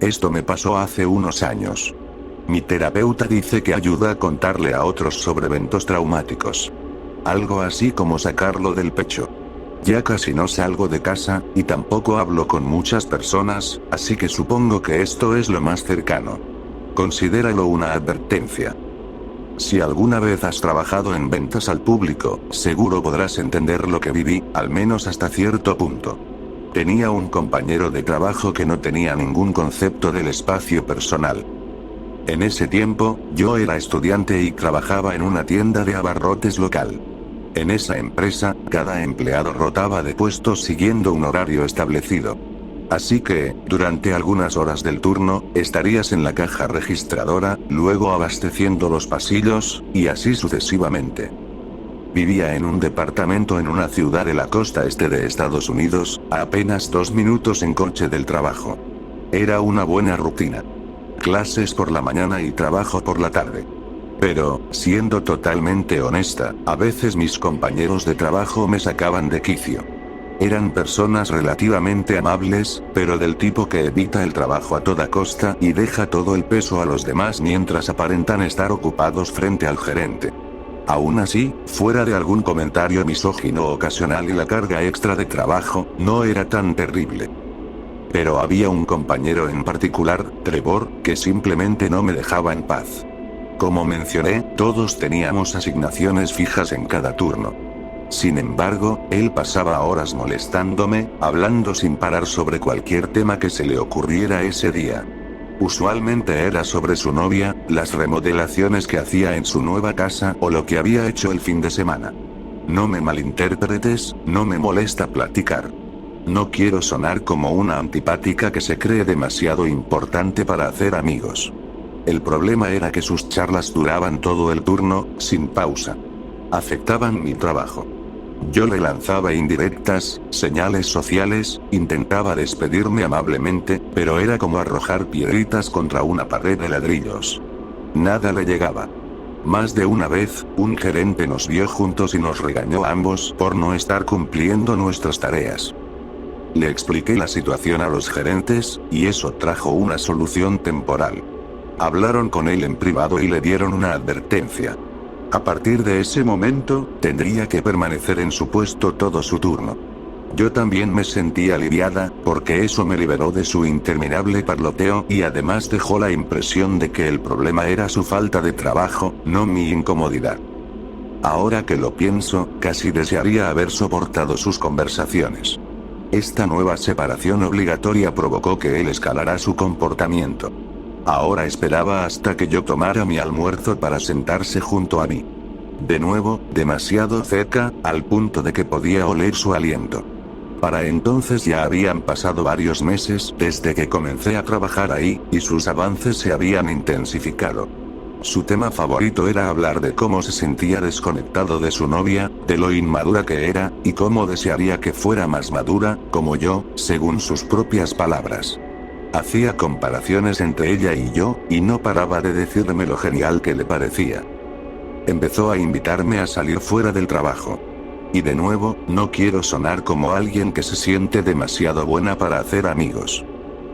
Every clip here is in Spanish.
Esto me pasó hace unos años. Mi terapeuta dice que ayuda a contarle a otros sobre eventos traumáticos. Algo así como sacarlo del pecho. Ya casi no salgo de casa, y tampoco hablo con muchas personas, así que supongo que esto es lo más cercano. Considéralo una advertencia. Si alguna vez has trabajado en ventas al público, seguro podrás entender lo que viví, al menos hasta cierto punto. Tenía un compañero de trabajo que no tenía ningún concepto del espacio personal. En ese tiempo, yo era estudiante y trabajaba en una tienda de abarrotes local. En esa empresa, cada empleado rotaba de puestos siguiendo un horario establecido. Así que, durante algunas horas del turno, estarías en la caja registradora, luego abasteciendo los pasillos, y así sucesivamente. Vivía en un departamento en una ciudad de la costa este de Estados Unidos, a apenas 2 minutos en coche del trabajo. Era una buena rutina. Clases por la mañana y trabajo por la tarde. Pero, siendo totalmente honesta, a veces mis compañeros de trabajo me sacaban de quicio. Eran personas relativamente amables, pero del tipo que evita el trabajo a toda costa y deja todo el peso a los demás mientras aparentan estar ocupados frente al gerente. Aún así, fuera de algún comentario misógino ocasional y la carga extra de trabajo, no era tan terrible. Pero había un compañero en particular, Trevor, que simplemente no me dejaba en paz. Como mencioné, todos teníamos asignaciones fijas en cada turno. Sin embargo, él pasaba horas molestándome, hablando sin parar sobre cualquier tema que se le ocurriera ese día. Usualmente era sobre su novia, las remodelaciones que hacía en su nueva casa o lo que había hecho el fin de semana. No me malinterpretes, no me molesta platicar. No quiero sonar como una antipática que se cree demasiado importante para hacer amigos. El problema era que sus charlas duraban todo el turno, sin pausa. Afectaban mi trabajo. Yo le lanzaba indirectas, señales sociales, intentaba despedirme amablemente, pero era como arrojar piedritas contra una pared de ladrillos. Nada le llegaba. Más de una vez, un gerente nos vio juntos y nos regañó a ambos por no estar cumpliendo nuestras tareas. Le expliqué la situación a los gerentes, y eso trajo una solución temporal. Hablaron con él en privado y le dieron una advertencia. A partir de ese momento, tendría que permanecer en su puesto todo su turno. Yo también me sentí aliviada, porque eso me liberó de su interminable parloteo y además dejó la impresión de que el problema era su falta de trabajo, no mi incomodidad. Ahora que lo pienso, casi desearía haber soportado sus conversaciones. Esta nueva separación obligatoria provocó que él escalara su comportamiento. Ahora esperaba hasta que yo tomara mi almuerzo para sentarse junto a mí. De nuevo, demasiado cerca, al punto de que podía oler su aliento. Para entonces ya habían pasado varios meses desde que comencé a trabajar ahí, y sus avances se habían intensificado. Su tema favorito era hablar de cómo se sentía desconectado de su novia, de lo inmadura que era, y cómo desearía que fuera más madura, como yo, según sus propias palabras. Hacía comparaciones entre ella y yo, y no paraba de decirme lo genial que le parecía. Empezó a invitarme a salir fuera del trabajo. Y de nuevo, no quiero sonar como alguien que se siente demasiado buena para hacer amigos.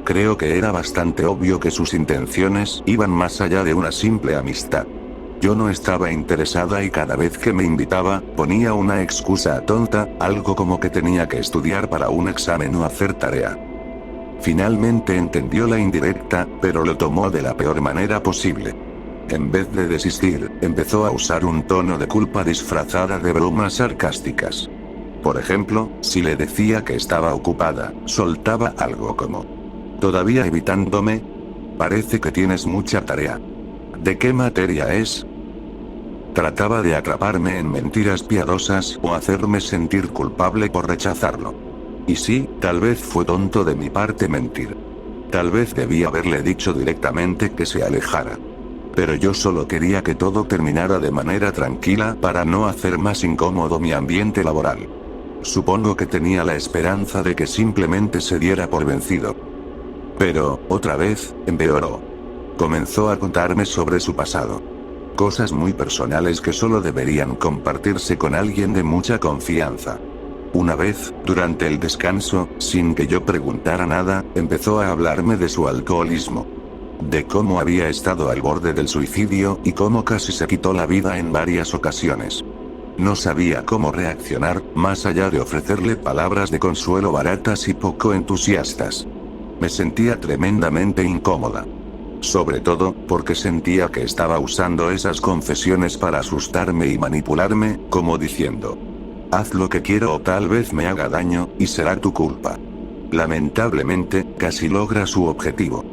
Creo que era bastante obvio que sus intenciones iban más allá de una simple amistad. Yo no estaba interesada y cada vez que me invitaba, ponía una excusa tonta, algo como que tenía que estudiar para un examen o hacer tarea. Finalmente entendió la indirecta, pero lo tomó de la peor manera posible. En vez de desistir, empezó a usar un tono de culpa disfrazada de bromas sarcásticas. Por ejemplo, si le decía que estaba ocupada, soltaba algo como: ¿todavía evitándome? Parece que tienes mucha tarea. ¿De qué materia es? Trataba de atraparme en mentiras piadosas o hacerme sentir culpable por rechazarlo. Y sí, tal vez fue tonto de mi parte mentir. Tal vez debía haberle dicho directamente que se alejara. Pero yo solo quería que todo terminara de manera tranquila para no hacer más incómodo mi ambiente laboral. Supongo que tenía la esperanza de que simplemente se diera por vencido. Pero, otra vez, empeoró. Comenzó a contarme sobre su pasado. Cosas muy personales que solo deberían compartirse con alguien de mucha confianza. Una vez, durante el descanso, sin que yo preguntara nada, empezó a hablarme de su alcoholismo. De cómo había estado al borde del suicidio y cómo casi se quitó la vida en varias ocasiones. No sabía cómo reaccionar, más allá de ofrecerle palabras de consuelo baratas y poco entusiastas. Me sentía tremendamente incómoda. Sobre todo, porque sentía que estaba usando esas confesiones para asustarme y manipularme, como diciendo: haz lo que quiero o tal vez me haga daño, y será tu culpa. Lamentablemente, casi logra su objetivo.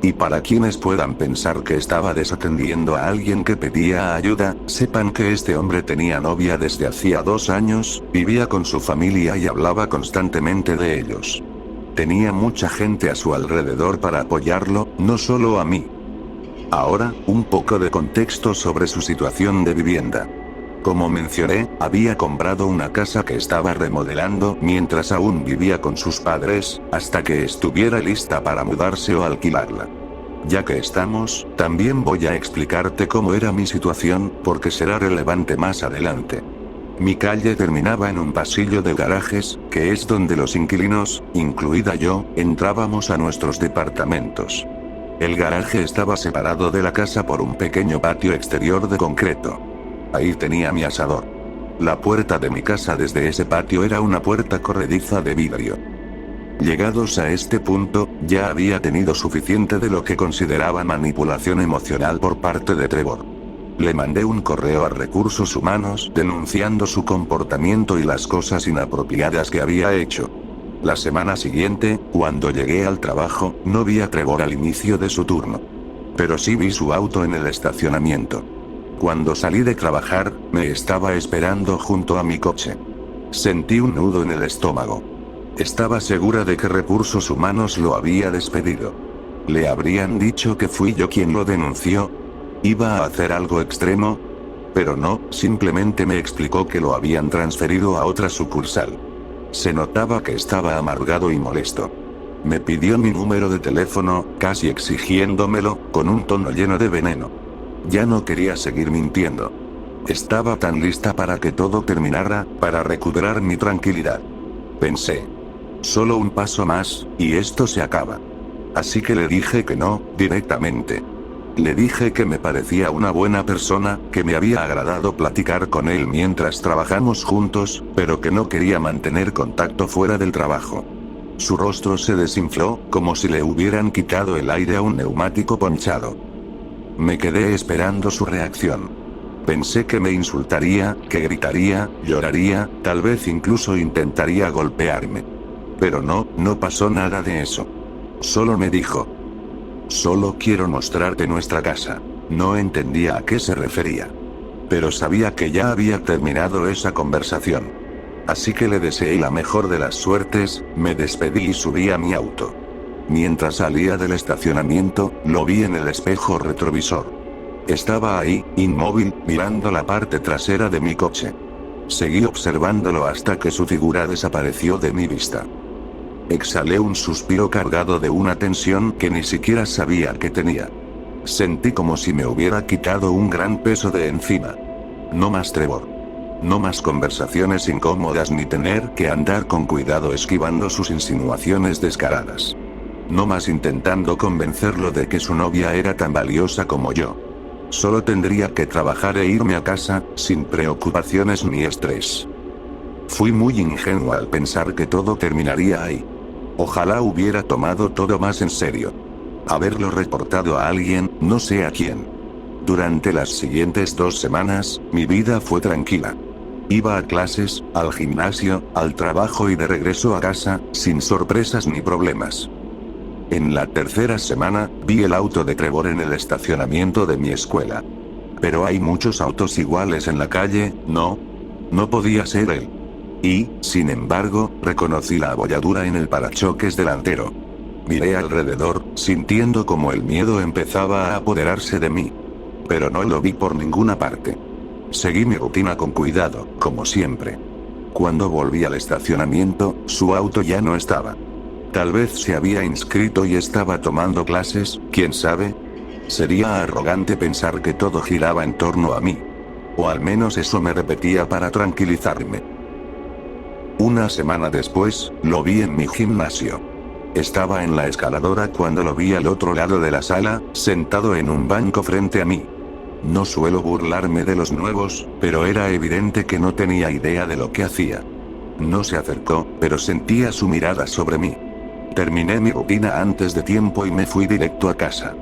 Y para quienes puedan pensar que estaba desatendiendo a alguien que pedía ayuda, sepan que este hombre tenía novia desde hacía 2 años, vivía con su familia y hablaba constantemente de ellos. Tenía mucha gente a su alrededor para apoyarlo, no solo a mí. Ahora, un poco de contexto sobre su situación de vivienda. Como mencioné, había comprado una casa que estaba remodelando mientras aún vivía con sus padres, hasta que estuviera lista para mudarse o alquilarla. Ya que estamos, también voy a explicarte cómo era mi situación, porque será relevante más adelante. Mi calle terminaba en un pasillo de garajes, que es donde los inquilinos, incluida yo, entrábamos a nuestros departamentos. El garaje estaba separado de la casa por un pequeño patio exterior de concreto. Ahí tenía mi asador. La puerta de mi casa desde ese patio era una puerta corrediza de vidrio. Llegados a este punto, ya había tenido suficiente de lo que consideraba manipulación emocional por parte de Trevor. Le mandé un correo a Recursos Humanos denunciando su comportamiento y las cosas inapropiadas que había hecho. La semana siguiente, cuando llegué al trabajo, no vi a Trevor al inicio de su turno. Pero sí vi su auto en el estacionamiento. Cuando salí de trabajar, me estaba esperando junto a mi coche. Sentí un nudo en el estómago. Estaba segura de que Recursos Humanos lo había despedido. ¿Le habrían dicho que fui yo quien lo denunció? ¿Iba a hacer algo extremo? Pero no, simplemente me explicó que lo habían transferido a otra sucursal. Se notaba que estaba amargado y molesto. Me pidió mi número de teléfono, casi exigiéndomelo, con un tono lleno de veneno. Ya no quería seguir mintiendo. Estaba tan lista para que todo terminara, para recuperar mi tranquilidad. Pensé: solo un paso más, y esto se acaba. Así que le dije que no, directamente. Le dije que me parecía una buena persona, que me había agradado platicar con él mientras trabajamos juntos, pero que no quería mantener contacto fuera del trabajo. Su rostro se desinfló, como si le hubieran quitado el aire a un neumático ponchado. Me quedé esperando su reacción. Pensé que me insultaría, que gritaría, lloraría, tal vez incluso intentaría golpearme. Pero no pasó nada de eso. Solo me dijo: solo quiero mostrarte nuestra casa. No entendía a qué se refería. Pero sabía que ya había terminado esa conversación. Así que le deseé la mejor de las suertes, me despedí y subí a mi auto. Mientras salía del estacionamiento, lo vi en el espejo retrovisor. Estaba ahí, inmóvil, mirando la parte trasera de mi coche. Seguí observándolo hasta que su figura desapareció de mi vista. Exhalé un suspiro cargado de una tensión que ni siquiera sabía que tenía. Sentí como si me hubiera quitado un gran peso de encima. No más Trevor. No más conversaciones incómodas ni tener que andar con cuidado esquivando sus insinuaciones descaradas. No más intentando convencerlo de que su novia era tan valiosa como yo. Solo tendría que trabajar e irme a casa, sin preocupaciones ni estrés. Fui muy ingenua al pensar que todo terminaría ahí. Ojalá hubiera tomado todo más en serio. Haberlo reportado a alguien, no sé a quién. Durante las siguientes 2 semanas, mi vida fue tranquila. Iba a clases, al gimnasio, al trabajo y de regreso a casa, sin sorpresas ni problemas. En la tercera semana, vi el auto de Trevor en el estacionamiento de mi escuela. Pero hay muchos autos iguales en la calle, ¿no? No podía ser él. Y, sin embargo, reconocí la abolladura en el parachoques delantero. Miré alrededor, sintiendo como el miedo empezaba a apoderarse de mí. Pero no lo vi por ninguna parte. Seguí mi rutina con cuidado, como siempre. Cuando volví al estacionamiento, su auto ya no estaba. Tal vez se había inscrito y estaba tomando clases, quién sabe. Sería arrogante pensar que todo giraba en torno a mí. O al menos eso me repetía para tranquilizarme. Una semana después, lo vi en mi gimnasio. Estaba en la escaladora cuando lo vi al otro lado de la sala, sentado en un banco frente a mí. No suelo burlarme de los nuevos, pero era evidente que no tenía idea de lo que hacía. No se acercó, pero sentía su mirada sobre mí. Terminé mi rutina antes de tiempo y me fui directo a casa.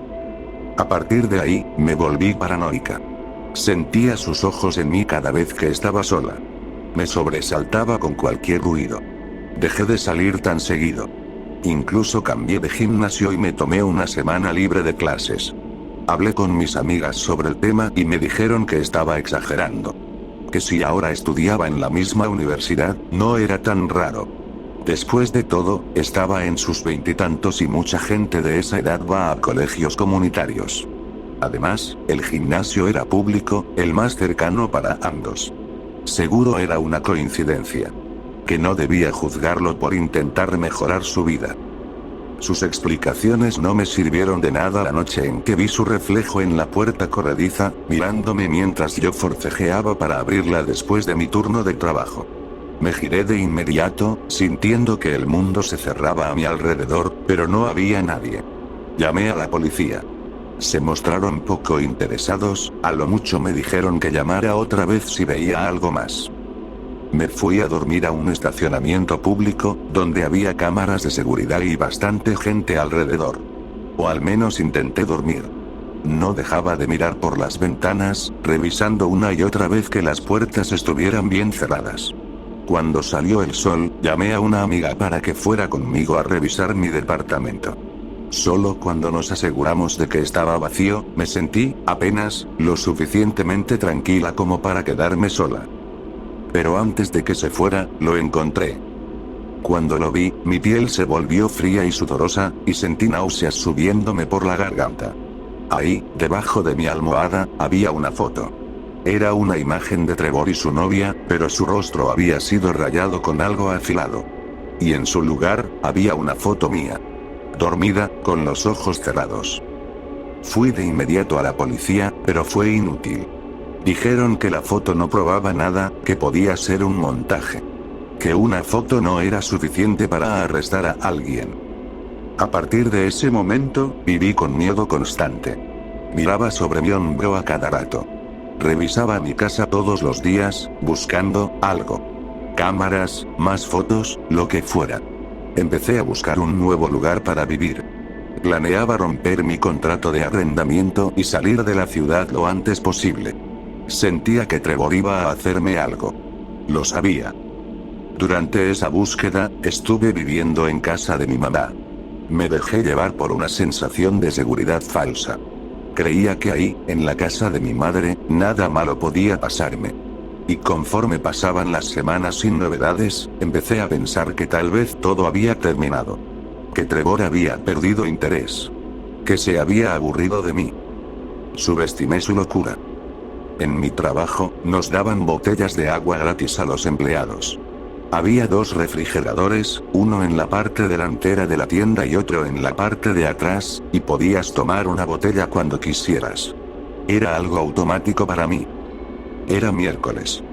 A partir de ahí, me volví paranoica. Sentía sus ojos en mí cada vez que estaba sola. Me sobresaltaba con cualquier ruido. Dejé de salir tan seguido. Incluso cambié de gimnasio y me tomé una semana libre de clases. Hablé con mis amigas sobre el tema y me dijeron que estaba exagerando. Que si ahora estudiaba en la misma universidad, no era tan raro. Después de todo, estaba en sus veintitantos y mucha gente de esa edad va a colegios comunitarios. Además, el gimnasio era público, el más cercano para ambos. Seguro era una coincidencia. Que no debía juzgarlo por intentar mejorar su vida. Sus explicaciones no me sirvieron de nada la noche en que vi su reflejo en la puerta corrediza, mirándome mientras yo forcejeaba para abrirla después de mi turno de trabajo. Me giré de inmediato, sintiendo que el mundo se cerraba a mi alrededor, pero no había nadie. Llamé a la policía. Se mostraron poco interesados, a lo mucho me dijeron que llamara otra vez si veía algo más. Me fui a dormir a un estacionamiento público, donde había cámaras de seguridad y bastante gente alrededor. O al menos intenté dormir. No dejaba de mirar por las ventanas, revisando una y otra vez que las puertas estuvieran bien cerradas. Cuando salió el sol, llamé a una amiga para que fuera conmigo a revisar mi departamento. Solo cuando nos aseguramos de que estaba vacío, me sentí, apenas, lo suficientemente tranquila como para quedarme sola. Pero antes de que se fuera, lo encontré. Cuando lo vi, mi piel se volvió fría y sudorosa, y sentí náuseas subiéndome por la garganta. Ahí, debajo de mi almohada, había una foto. Era una imagen de Trevor y su novia, pero su rostro había sido rayado con algo afilado. Y en su lugar, había una foto mía. Dormida, con los ojos cerrados. Fui de inmediato a la policía, pero fue inútil. Dijeron que la foto no probaba nada, que podía ser un montaje. Que una foto no era suficiente para arrestar a alguien. A partir de ese momento, viví con miedo constante. Miraba sobre mi hombro a cada rato. Revisaba mi casa todos los días, buscando algo. Cámaras, más fotos, lo que fuera. Empecé a buscar un nuevo lugar para vivir. Planeaba romper mi contrato de arrendamiento y salir de la ciudad lo antes posible. Sentía que Trevor iba a hacerme algo. Lo sabía. Durante esa búsqueda, estuve viviendo en casa de mi mamá. Me dejé llevar por una sensación de seguridad falsa. Creía que ahí, en la casa de mi madre, nada malo podía pasarme. Y conforme pasaban las semanas sin novedades, empecé a pensar que tal vez todo había terminado. Que Trevor había perdido interés. Que se había aburrido de mí. Subestimé su locura. En mi trabajo, nos daban botellas de agua gratis a los empleados. Había 2 refrigeradores, uno en la parte delantera de la tienda y otro en la parte de atrás, y podías tomar una botella cuando quisieras. Era algo automático para mí. Era miércoles.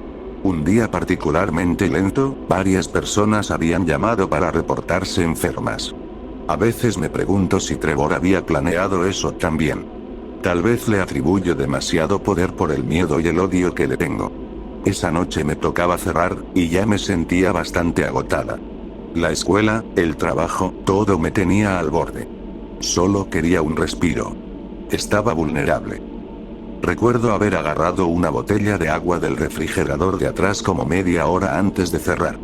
Un día particularmente lento, varias personas habían llamado para reportarse enfermas. A veces me pregunto si Trevor había planeado eso también. Tal vez le atribuyo demasiado poder por el miedo y el odio que le tengo. Esa noche me tocaba cerrar, y ya me sentía bastante agotada. La escuela, el trabajo, todo me tenía al borde. Solo quería un respiro. Estaba vulnerable. Recuerdo haber agarrado una botella de agua del refrigerador de atrás como media hora antes de cerrar.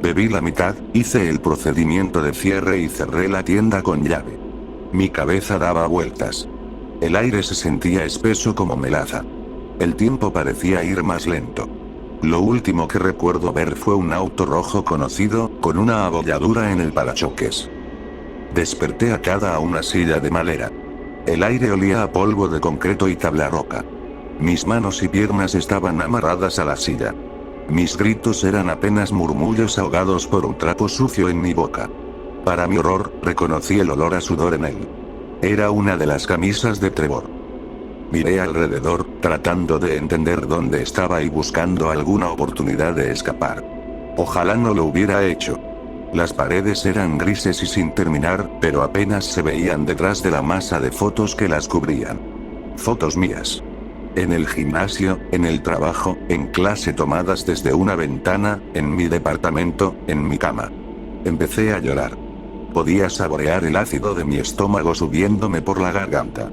Bebí la mitad, hice el procedimiento de cierre y cerré la tienda con llave. Mi cabeza daba vueltas. El aire se sentía espeso como melaza. El tiempo parecía ir más lento. Lo último que recuerdo ver fue un auto rojo conocido, con una abolladura en el parachoques. Desperté atada a una silla de madera. El aire olía a polvo de concreto y tabla roca. Mis manos y piernas estaban amarradas a la silla. Mis gritos eran apenas murmullos ahogados por un trapo sucio en mi boca. Para mi horror, reconocí el olor a sudor en él. Era una de las camisas de Trevor. Miré alrededor, tratando de entender dónde estaba y buscando alguna oportunidad de escapar. Ojalá no lo hubiera hecho. Las paredes eran grises y sin terminar, pero apenas se veían detrás de la masa de fotos que las cubrían. Fotos mías. En el gimnasio, en el trabajo, en clase tomadas desde una ventana, en mi departamento, en mi cama. Empecé a llorar. Podía saborear el ácido de mi estómago subiéndome por la garganta.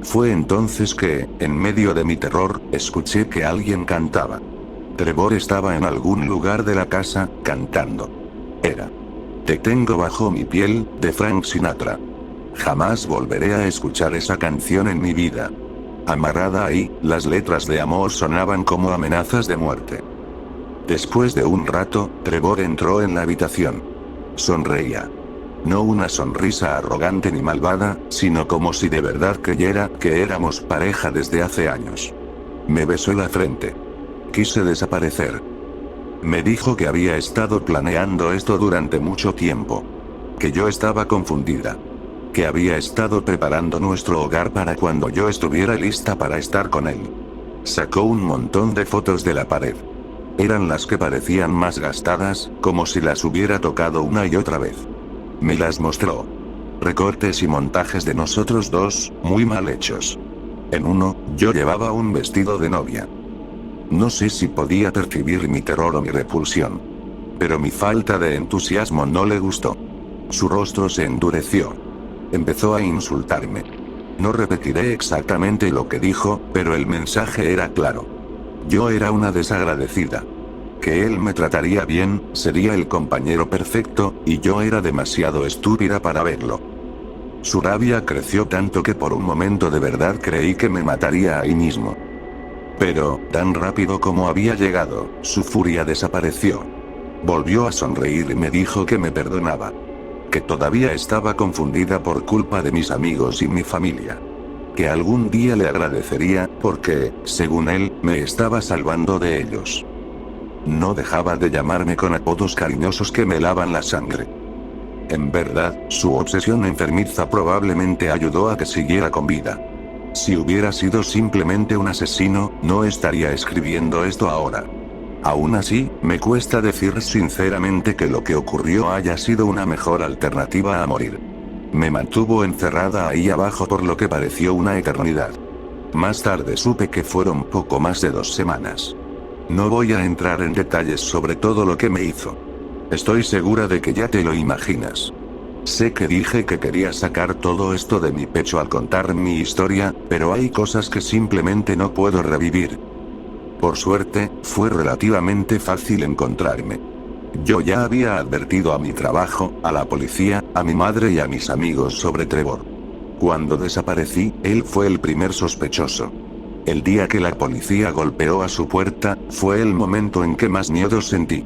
Fue entonces que, en medio de mi terror, escuché que alguien cantaba. Trevor estaba en algún lugar de la casa, cantando. Era Te tengo bajo mi piel, de Frank Sinatra. Jamás volveré a escuchar esa canción en mi vida. Amarrada ahí, las letras de amor sonaban como amenazas de muerte. Después de un rato, Trevor entró en la habitación. Sonreía. No una sonrisa arrogante ni malvada, sino como si de verdad creyera que éramos pareja desde hace años. Me besó la frente. Quise desaparecer. Me dijo que había estado planeando esto durante mucho tiempo. Que yo estaba confundida. Que había estado preparando nuestro hogar para cuando yo estuviera lista para estar con él. Sacó un montón de fotos de la pared. Eran las que parecían más gastadas, como si las hubiera tocado una y otra vez. Me las mostró. Recortes y montajes de nosotros dos, muy mal hechos. En uno, yo llevaba un vestido de novia. No sé si podía percibir mi terror o mi repulsión. Pero mi falta de entusiasmo no le gustó. Su rostro se endureció. Empezó a insultarme. No repetiré exactamente lo que dijo, pero el mensaje era claro. Yo era una desagradecida. Que él me trataría bien, sería el compañero perfecto, y yo era demasiado estúpida para verlo. Su rabia creció tanto que por un momento de verdad creí que me mataría ahí mismo. Pero, tan rápido como había llegado, su furia desapareció. Volvió a sonreír y me dijo que me perdonaba. Que todavía estaba confundida por culpa de mis amigos y mi familia. Que algún día le agradecería, porque, según él, me estaba salvando de ellos. No dejaba de llamarme con apodos cariñosos que me helaban la sangre. En verdad, su obsesión enfermiza probablemente ayudó a que siguiera con vida. Si hubiera sido simplemente un asesino, no estaría escribiendo esto ahora. Aún así, me cuesta decir sinceramente que lo que ocurrió haya sido una mejor alternativa a morir. Me mantuvo encerrada ahí abajo por lo que pareció una eternidad. Más tarde supe que fueron poco más de 2 semanas. No voy a entrar en detalles sobre todo lo que me hizo. Estoy segura de que ya te lo imaginas. Sé que dije que quería sacar todo esto de mi pecho al contar mi historia, pero hay cosas que simplemente no puedo revivir. Por suerte, fue relativamente fácil encontrarme. Yo ya había advertido a mi trabajo, a la policía, a mi madre y a mis amigos sobre Trevor. Cuando desaparecí, él fue el primer sospechoso. El día que la policía golpeó a su puerta, fue el momento en que más miedo sentí.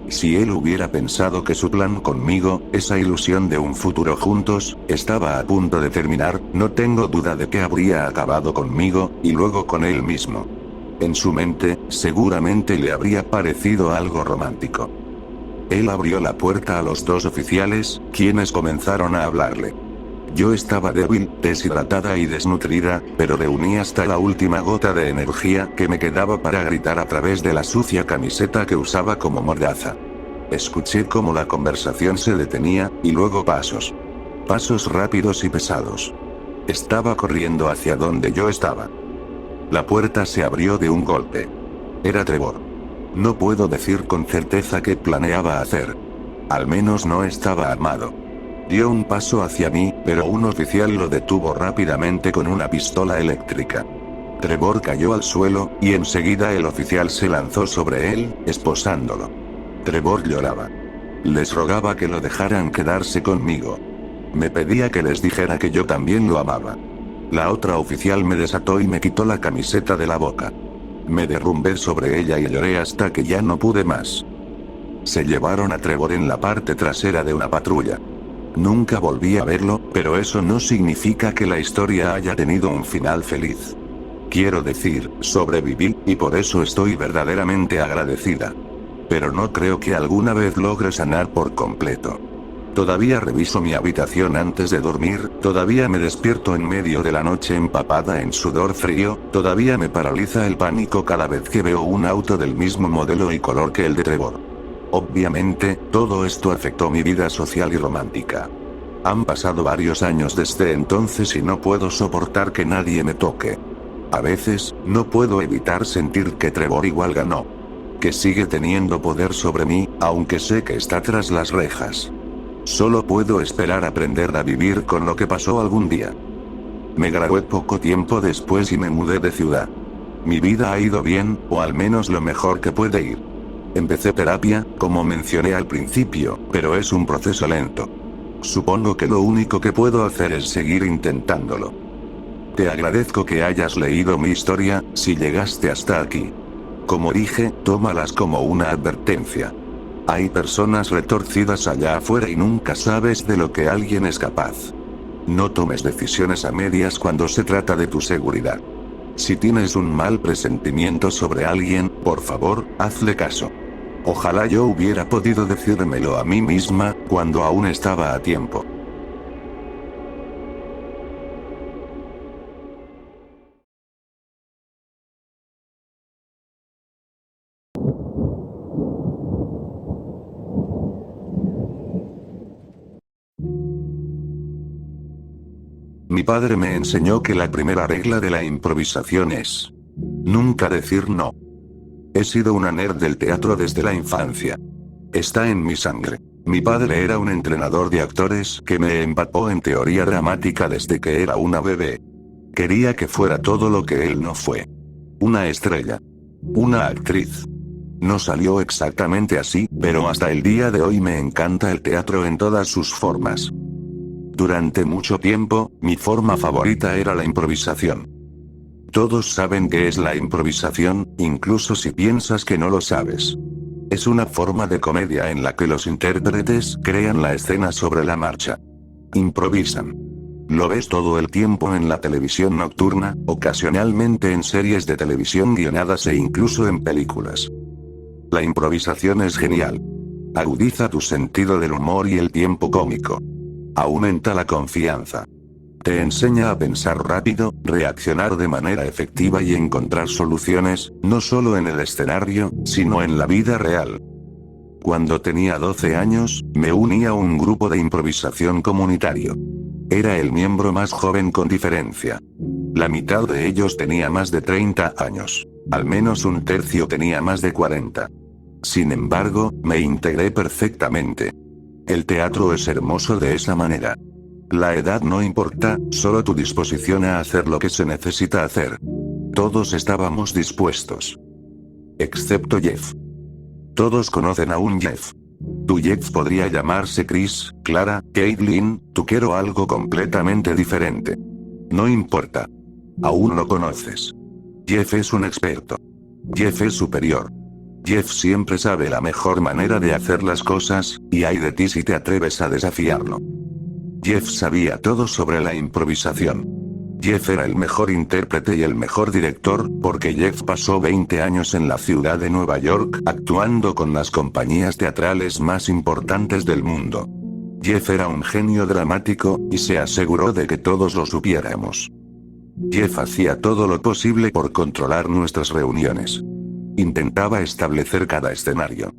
Si él hubiera pensado que su plan conmigo, esa ilusión de un futuro juntos, estaba a punto de terminar, no tengo duda de que habría acabado conmigo, y luego con él mismo. En su mente, seguramente le habría parecido algo romántico. Él abrió la puerta a los 2 oficiales, quienes comenzaron a hablarle. Yo estaba débil, deshidratada y desnutrida, pero reuní hasta la última gota de energía que me quedaba para gritar a través de la sucia camiseta que usaba como mordaza. Escuché cómo la conversación se detenía, y luego pasos. Pasos rápidos y pesados. Estaba corriendo hacia donde yo estaba. La puerta se abrió de un golpe. Era Trevor. No puedo decir con certeza qué planeaba hacer. Al menos no estaba armado. Dio un paso hacia mí, pero un oficial lo detuvo rápidamente con una pistola eléctrica. Trevor cayó al suelo, y enseguida el oficial se lanzó sobre él, esposándolo. Trevor lloraba. Les rogaba que lo dejaran quedarse conmigo. Me pedía que les dijera que yo también lo amaba. La otra oficial me desató y me quitó la camiseta de la boca. Me derrumbé sobre ella y lloré hasta que ya no pude más. Se llevaron a Trevor en la parte trasera de una patrulla. Nunca volví a verlo, pero eso no significa que la historia haya tenido un final feliz. Quiero decir, sobreviví, y por eso estoy verdaderamente agradecida. Pero no creo que alguna vez logre sanar por completo. Todavía reviso mi habitación antes de dormir, todavía me despierto en medio de la noche empapada en sudor frío, todavía me paraliza el pánico cada vez que veo un auto del mismo modelo y color que el de Trevor. Obviamente, todo esto afectó mi vida social y romántica. Han pasado varios años desde entonces y no puedo soportar que nadie me toque. A veces, no puedo evitar sentir que Trevor igual ganó. Que sigue teniendo poder sobre mí, aunque sé que está tras las rejas. Solo puedo esperar aprender a vivir con lo que pasó algún día. Me gradué poco tiempo después y me mudé de ciudad. Mi vida ha ido bien, o al menos lo mejor que puede ir. Empecé terapia, como mencioné al principio, pero es un proceso lento. Supongo que lo único que puedo hacer es seguir intentándolo. Te agradezco que hayas leído mi historia, si llegaste hasta aquí. Como dije, tómalas como una advertencia. Hay personas retorcidas allá afuera y nunca sabes de lo que alguien es capaz. No tomes decisiones a medias cuando se trata de tu seguridad. Si tienes un mal presentimiento sobre alguien, por favor, hazle caso. Ojalá yo hubiera podido decírmelo a mí misma, cuando aún estaba a tiempo. Mi padre me enseñó que la primera regla de la improvisación es nunca decir no. He sido una nerd del teatro desde la infancia. Está en mi sangre. Mi padre era un entrenador de actores que me empapó en teoría dramática desde que era una bebé. Quería que fuera todo lo que él no fue. Una estrella. Una actriz. No salió exactamente así, pero hasta el día de hoy me encanta el teatro en todas sus formas. Durante mucho tiempo, mi forma favorita era la improvisación. Todos saben qué es la improvisación, incluso si piensas que no lo sabes. Es una forma de comedia en la que los intérpretes crean la escena sobre la marcha. Improvisan. Lo ves todo el tiempo en la televisión nocturna, ocasionalmente en series de televisión guionadas e incluso en películas. La improvisación es genial. Agudiza tu sentido del humor y el tiempo cómico. Aumenta la confianza. Te enseña a pensar rápido, reaccionar de manera efectiva y encontrar soluciones, no solo en el escenario, sino en la vida real. Cuando tenía 12 años, me uní a un grupo de improvisación comunitario. Era el miembro más joven con diferencia. La mitad de ellos tenía más de 30 años. Al menos un tercio tenía más de 40. Sin embargo, me integré perfectamente. El teatro es hermoso de esa manera. La edad no importa, solo tu disposición a hacer lo que se necesita hacer. Todos estábamos dispuestos. Excepto Jeff. Todos conocen a un Jeff. Tu Jeff podría llamarse Chris, Clara, Caitlin, tú quiero algo completamente diferente. No importa. Aún lo conoces. Jeff es un experto. Jeff es superior. Jeff siempre sabe la mejor manera de hacer las cosas, y hay de ti si te atreves a desafiarlo. Jeff sabía todo sobre la improvisación. Jeff era el mejor intérprete y el mejor director, porque Jeff pasó 20 años en la ciudad de Nueva York, actuando con las compañías teatrales más importantes del mundo. Jeff era un genio dramático, y se aseguró de que todos lo supiéramos. Jeff hacía todo lo posible por controlar nuestras reuniones. Intentaba establecer cada escenario.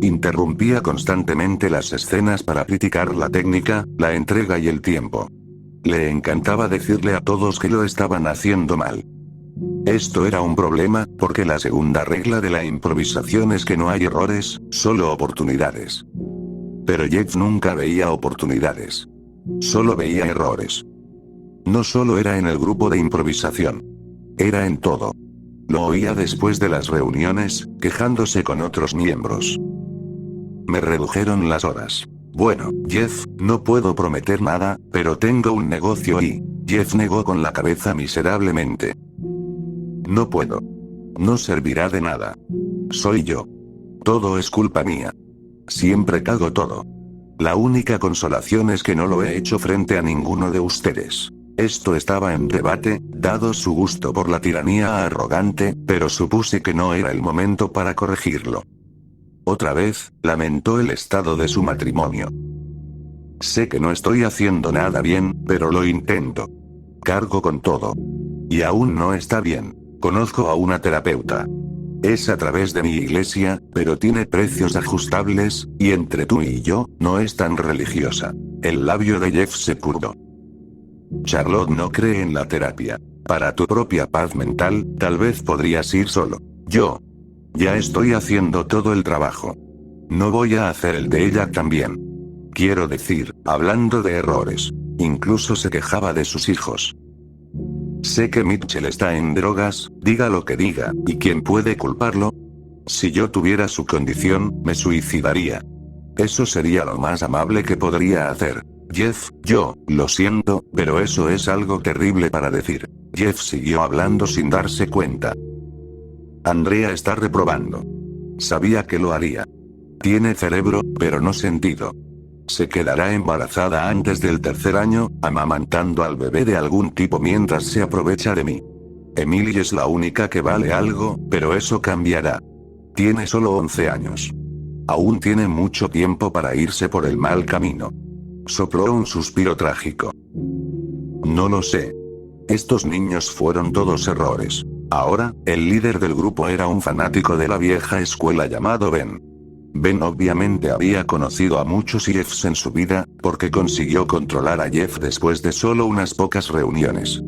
Interrumpía constantemente las escenas para criticar la técnica, la entrega y el tiempo. Le encantaba decirle a todos que lo estaban haciendo mal. Esto era un problema, porque la segunda regla de la improvisación es que no hay errores, solo oportunidades. Pero Jeff nunca veía oportunidades. Solo veía errores. No solo era en el grupo de improvisación. Era en todo. Lo oía después de las reuniones, quejándose con otros miembros. Me redujeron las horas. Bueno, Jeff, no puedo prometer nada, pero tengo un negocio y... Jeff negó con la cabeza miserablemente. No puedo. No servirá de nada. Soy yo. Todo es culpa mía. Siempre cago todo. La única consolación es que no lo he hecho frente a ninguno de ustedes. Esto estaba en debate, dado su gusto por la tiranía arrogante, pero supuse que no era el momento para corregirlo. Otra vez, lamentó el estado de su matrimonio. Sé que no estoy haciendo nada bien, pero lo intento. Cargo con todo. Y aún no está bien. Conozco a una terapeuta. Es a través de mi iglesia, pero tiene precios ajustables, y entre tú y yo, no es tan religiosa. El labio de Jeff se curvó. Charlotte no cree en la terapia. Para tu propia paz mental, tal vez podrías ir solo. Yo ya estoy haciendo todo el trabajo. No voy a hacer el de ella también. Quiero decir, hablando de errores. Incluso se quejaba de sus hijos. Sé que Mitchell está en drogas, diga lo que diga, ¿y quién puede culparlo? Si yo tuviera su condición, me suicidaría. Eso sería lo más amable que podría hacer. Jeff, yo, lo siento, pero eso es algo terrible para decir. Jeff siguió hablando sin darse cuenta. Andrea está reprobando. Sabía que lo haría. Tiene cerebro, pero no sentido. Se quedará embarazada antes del 3er año, amamantando al bebé de algún tipo mientras se aprovecha de mí. Emily es la única que vale algo, pero eso cambiará. Tiene solo 11 años. Aún tiene mucho tiempo para irse por el mal camino. Sopló un suspiro trágico. No lo sé. Estos niños fueron todos errores. Ahora, el líder del grupo era un fanático de la vieja escuela llamado Ben. Ben obviamente había conocido a muchos Jeffs en su vida, porque consiguió controlar a Jeff después de solo unas pocas reuniones.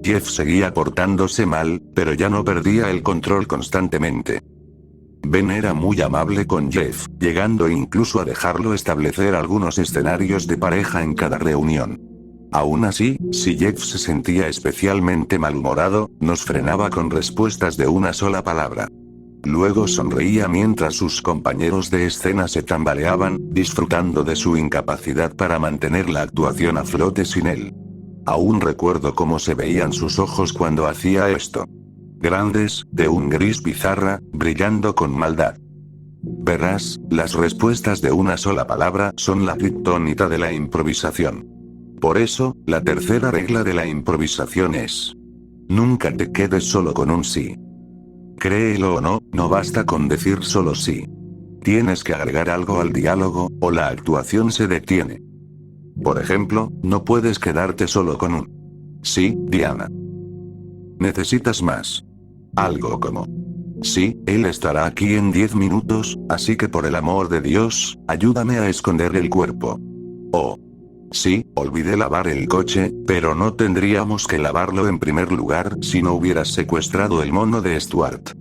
Jeff seguía portándose mal, pero ya no perdía el control constantemente. Ben era muy amable con Jeff, llegando incluso a dejarlo establecer algunos escenarios de pareja en cada reunión. Aún así, si Jeff se sentía especialmente malhumorado, nos frenaba con respuestas de una sola palabra. Luego sonreía mientras sus compañeros de escena se tambaleaban, disfrutando de su incapacidad para mantener la actuación a flote sin él. Aún recuerdo cómo se veían sus ojos cuando hacía esto. Grandes, de un gris pizarra, brillando con maldad. Verás, las respuestas de una sola palabra son la kriptonita de la improvisación. Por eso, la tercera regla de la improvisación es: nunca te quedes solo con un sí. Créelo o no, no basta con decir solo sí. Tienes que agregar algo al diálogo, o la actuación se detiene. Por ejemplo, no puedes quedarte solo con un sí, Diana. Necesitas más. Algo como: sí, él estará aquí en 10 minutos, así que por el amor de Dios, ayúdame a esconder el cuerpo. O: sí, olvidé lavar el coche, pero no tendríamos que lavarlo en primer lugar si no hubieras secuestrado el mono de Stuart.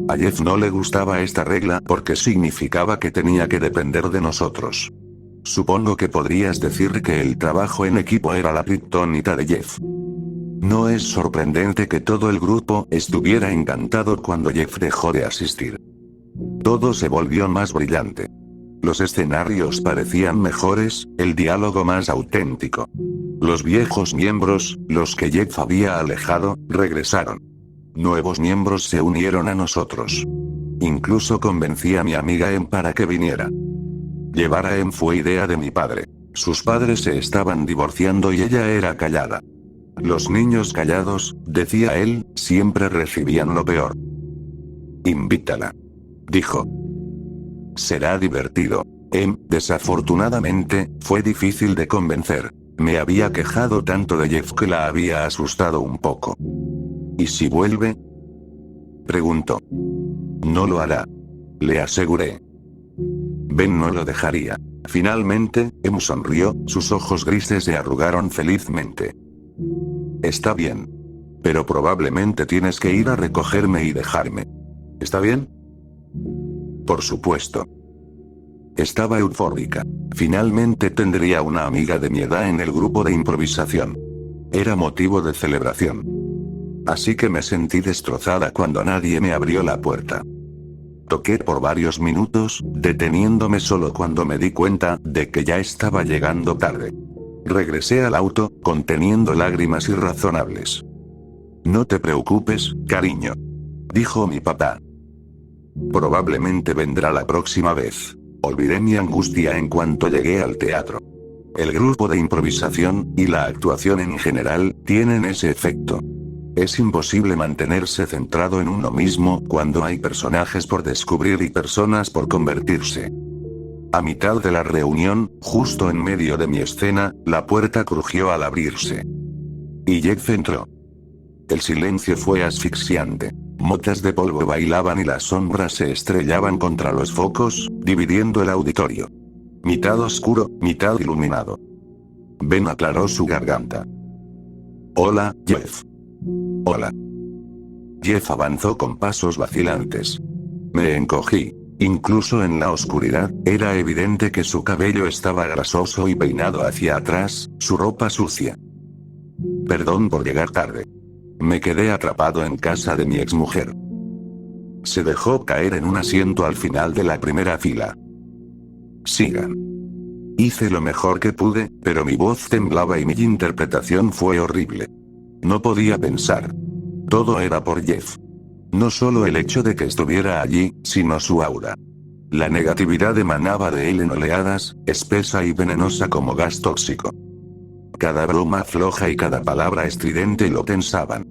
A Jeff no le gustaba esta regla porque significaba que tenía que depender de nosotros. Supongo que podrías decir que el trabajo en equipo era la kriptonita de Jeff. No es sorprendente que todo el grupo estuviera encantado cuando Jeff dejó de asistir. Todo se volvió más brillante. Los escenarios parecían mejores, el diálogo más auténtico. Los viejos miembros, los que Jeff había alejado, regresaron. Nuevos miembros se unieron a nosotros. Incluso convencí a mi amiga Em para que viniera. Llevar a Em fue idea de mi padre. Sus padres se estaban divorciando y ella era callada. Los niños callados, decía él, siempre recibían lo peor. Invítala, dijo. Será divertido. Desafortunadamente, fue difícil de convencer. Me había quejado tanto de Jeff que la había asustado un poco. ¿Y si vuelve?, preguntó. No lo hará, le aseguré. Ben no lo dejaría. Finalmente, Em sonrió, sus ojos grises se arrugaron felizmente. Está bien. Pero probablemente tienes que ir a recogerme y dejarme. ¿Está bien? Por supuesto. Estaba eufórica. Finalmente tendría una amiga de mi edad en el grupo de improvisación. Era motivo de celebración. Así que me sentí destrozada cuando nadie me abrió la puerta. Toqué por varios minutos, deteniéndome solo cuando me di cuenta de que ya estaba llegando tarde. Regresé al auto, conteniendo lágrimas irrazonables. No te preocupes, cariño, dijo mi papá. Probablemente vendrá la próxima vez. Olvidé mi angustia en cuanto llegué al teatro. El grupo de improvisación, y la actuación en general, tienen ese efecto. Es imposible mantenerse centrado en uno mismo cuando hay personajes por descubrir y personas por convertirse. A mitad de la reunión, justo en medio de mi escena, la puerta crujió al abrirse. Y Jeff entró. El silencio fue asfixiante. Motas de polvo bailaban y las sombras se estrellaban contra los focos, dividiendo el auditorio. Mitad oscuro, mitad iluminado. Ben aclaró su garganta. Hola, Jeff. Hola. Jeff avanzó con pasos vacilantes. Me encogí. Incluso en la oscuridad, era evidente que su cabello estaba grasoso y peinado hacia atrás, su ropa sucia. Perdón por llegar tarde. Me quedé atrapado en casa de mi exmujer. Se dejó caer en un asiento al final de la primera fila. Sigan. Hice lo mejor que pude, pero mi voz temblaba y mi interpretación fue horrible. No podía pensar. Todo era por Jeff. No solo el hecho de que estuviera allí, sino su aura. La negatividad emanaba de él en oleadas, espesa y venenosa como gas tóxico. Cada broma floja y cada palabra estridente lo tensaban.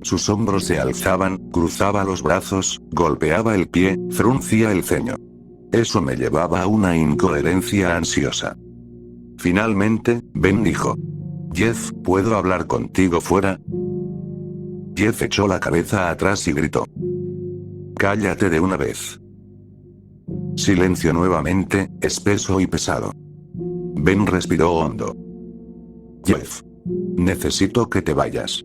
Sus hombros se alzaban, cruzaba los brazos, golpeaba el pie, fruncía el ceño. Eso me llevaba a una incoherencia ansiosa. Finalmente, Ben dijo: Jeff, ¿puedo hablar contigo fuera? Jeff echó la cabeza atrás y gritó: Cállate de una vez. Silencio nuevamente, espeso y pesado. Ben respiró hondo. Jeff. Necesito que te vayas.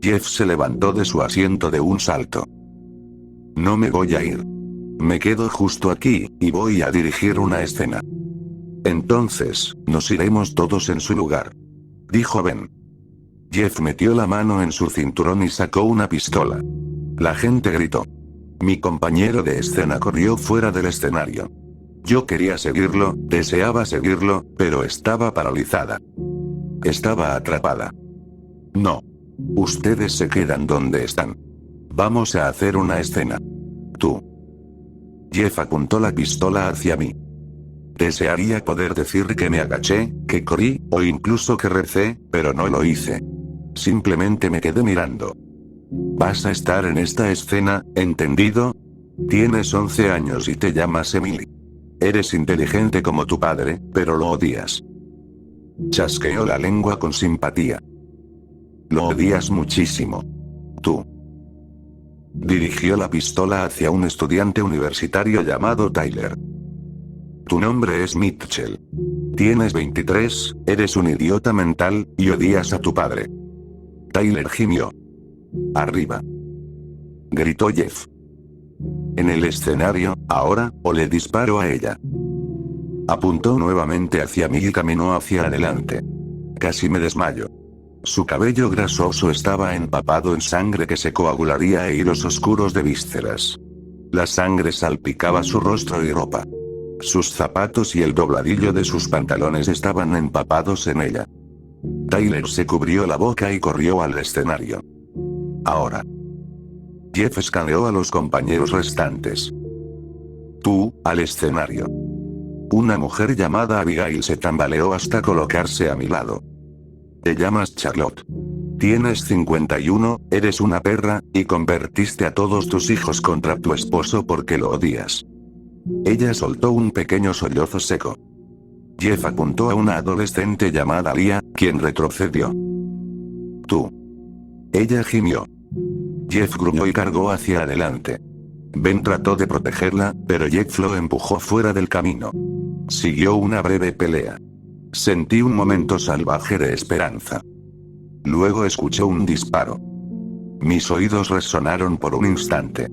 Jeff se levantó de su asiento de un salto. No me voy a ir. Me quedo justo aquí, y voy a dirigir una escena. Entonces, nos iremos todos en su lugar. Dijo Ben. Jeff metió la mano en su cinturón y sacó una pistola. La gente gritó. Mi compañero de escena corrió fuera del escenario. Yo quería seguirlo, deseaba seguirlo, pero estaba paralizada. Estaba atrapada. No. Ustedes se quedan donde están. Vamos a hacer una escena. Tú. Jeff apuntó la pistola hacia mí. Desearía poder decir que me agaché, que corrí, o incluso que recé, pero no lo hice. Simplemente me quedé mirando. Vas a estar en esta escena, ¿entendido? Tienes 11 años y te llamas Emily. Eres inteligente como tu padre, pero lo odias. Chasqueó la lengua con simpatía. Lo odias muchísimo. Tú. Dirigió la pistola hacia un estudiante universitario llamado Tyler. Tu nombre es Mitchell. Tienes 23, eres un idiota mental, y odias a tu padre. Tyler gimió. Arriba. Gritó Jeff. En el escenario, ahora, o le disparo a ella. Apuntó nuevamente hacia mí y caminó hacia adelante. Casi me desmayo. Su cabello grasoso estaba empapado en sangre que se coagularía e hilos oscuros de vísceras. La sangre salpicaba su rostro y ropa. Sus zapatos y el dobladillo de sus pantalones estaban empapados en ella. Tyler se cubrió la boca y corrió al escenario. Ahora. Jeff escaneó a los compañeros restantes. Tú, al escenario. Una mujer llamada Abigail se tambaleó hasta colocarse a mi lado. Te llamas Charlotte. Tienes 51, eres una perra, y convertiste a todos tus hijos contra tu esposo porque lo odias. Ella soltó un pequeño sollozo seco. Jeff apuntó a una adolescente llamada Lia, quien retrocedió. Tú. Ella gimió. Jeff gruñó y cargó hacia adelante. Ben trató de protegerla, pero Jeff lo empujó fuera del camino. Siguió una breve pelea. Sentí un momento salvaje de esperanza. Luego escuché un disparo. Mis oídos resonaron por un instante.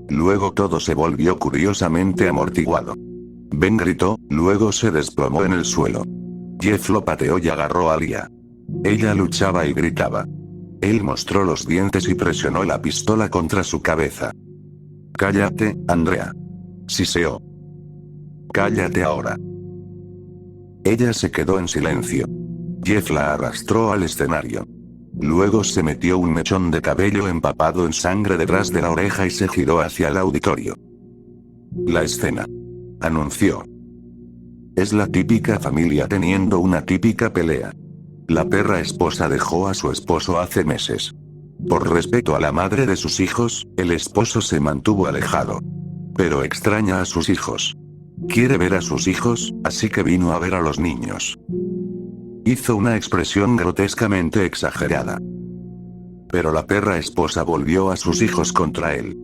Luego todo se volvió curiosamente amortiguado. Ben gritó, luego se desplomó en el suelo. Jeff lo pateó y agarró a Lia. Ella luchaba y gritaba. Él mostró los dientes y presionó la pistola contra su cabeza. Cállate, Andrea. Siseó. Cállate ahora. Ella se quedó en silencio. Jeff la arrastró al escenario. Luego se metió un mechón de cabello empapado en sangre detrás de la oreja y se giró hacia el auditorio. La escena. Anunció. Es la típica familia teniendo una típica pelea. La perra esposa dejó a su esposo hace meses. Por respeto a la madre de sus hijos, el esposo se mantuvo alejado. Pero extraña a sus hijos. Quiere ver a sus hijos, así que vino a ver a los niños. Hizo una expresión grotescamente exagerada. Pero la perra esposa volvió a sus hijos contra él.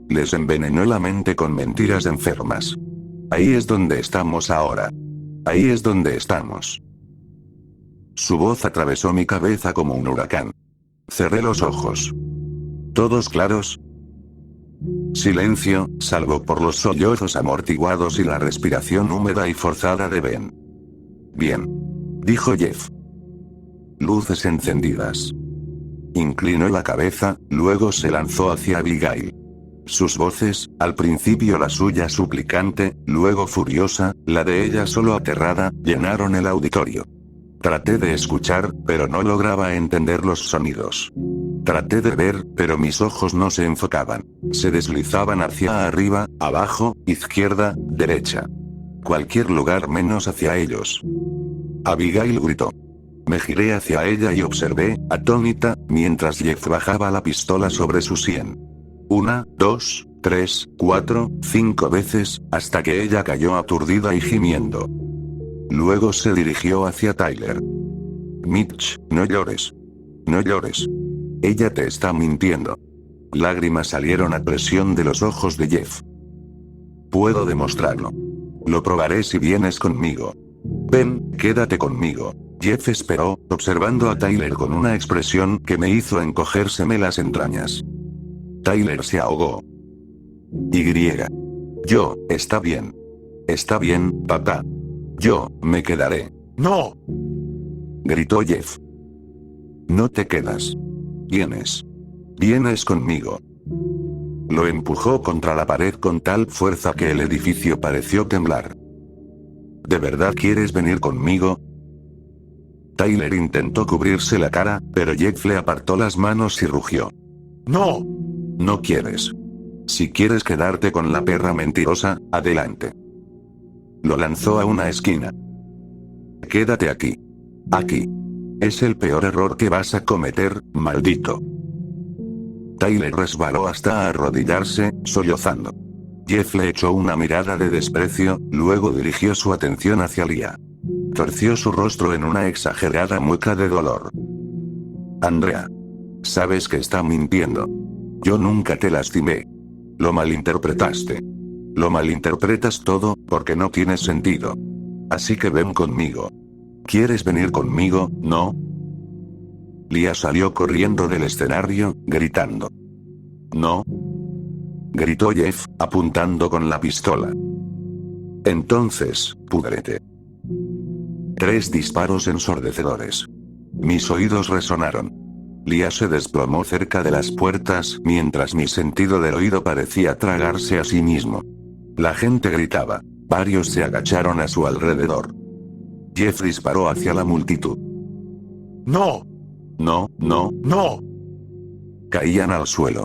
Les envenenó la mente con mentiras enfermas. Ahí es donde estamos ahora. Ahí es donde estamos. Su voz atravesó mi cabeza como un huracán. Cerré los ojos. ¿Todos claros? Silencio, salvo por los sollozos amortiguados y la respiración húmeda y forzada de Ben. Bien. Dijo Jeff. Luces encendidas. Inclinó la cabeza, luego se lanzó hacia Abigail. Sus voces, al principio la suya suplicante, luego furiosa, la de ella solo aterrada, llenaron el auditorio. Traté de escuchar, pero no lograba entender los sonidos. Traté de ver, pero mis ojos no se enfocaban. Se deslizaban hacia arriba, abajo, izquierda, derecha. Cualquier lugar menos hacia ellos. Abigail gritó. Me giré hacia ella y observé, atónita, mientras Jeff bajaba la pistola sobre su sien. 1, 2, 3, 4, 5 veces, hasta que ella cayó aturdida y gimiendo. Luego se dirigió hacia Tyler. Mitch, no llores. No llores. Ella te está mintiendo. Lágrimas salieron a presión de los ojos de Jeff. Puedo demostrarlo. Lo probaré si vienes conmigo. Ven, quédate conmigo. Jeff esperó, observando a Tyler con una expresión que me hizo encogérseme las entrañas. Tyler se ahogó. Yo, está bien. Está bien, papá. Yo, me quedaré. ¡No! Gritó Jeff. No te quedas. Vienes. Vienes conmigo. Lo empujó contra la pared con tal fuerza que el edificio pareció temblar. ¿De verdad quieres venir conmigo? Tyler intentó cubrirse la cara, pero Jeff le apartó las manos y rugió. ¡No! No quieres. Si quieres quedarte con la perra mentirosa, adelante. Lo lanzó a una esquina. Quédate aquí. Aquí. Es el peor error que vas a cometer, maldito. Tyler resbaló hasta arrodillarse, sollozando. Jeff le echó una mirada de desprecio, luego dirigió su atención hacia Lia. Torció su rostro en una exagerada mueca de dolor. Andrea. Sabes que está mintiendo. Yo nunca te lastimé. Lo malinterpretaste. Lo malinterpretas todo, porque no tiene sentido. Así que ven conmigo. ¿Quieres venir conmigo, no? Lia salió corriendo del escenario, gritando. No. Gritó Jeff, apuntando con la pistola. Entonces, púdrete. 3 disparos ensordecedores. Mis oídos resonaron. Lia se desplomó cerca de las puertas, mientras mi sentido del oído parecía tragarse a sí mismo. La gente gritaba. Varios se agacharon a su alrededor. Jeff disparó hacia la multitud. ¡No! No, no, no. Caían al suelo.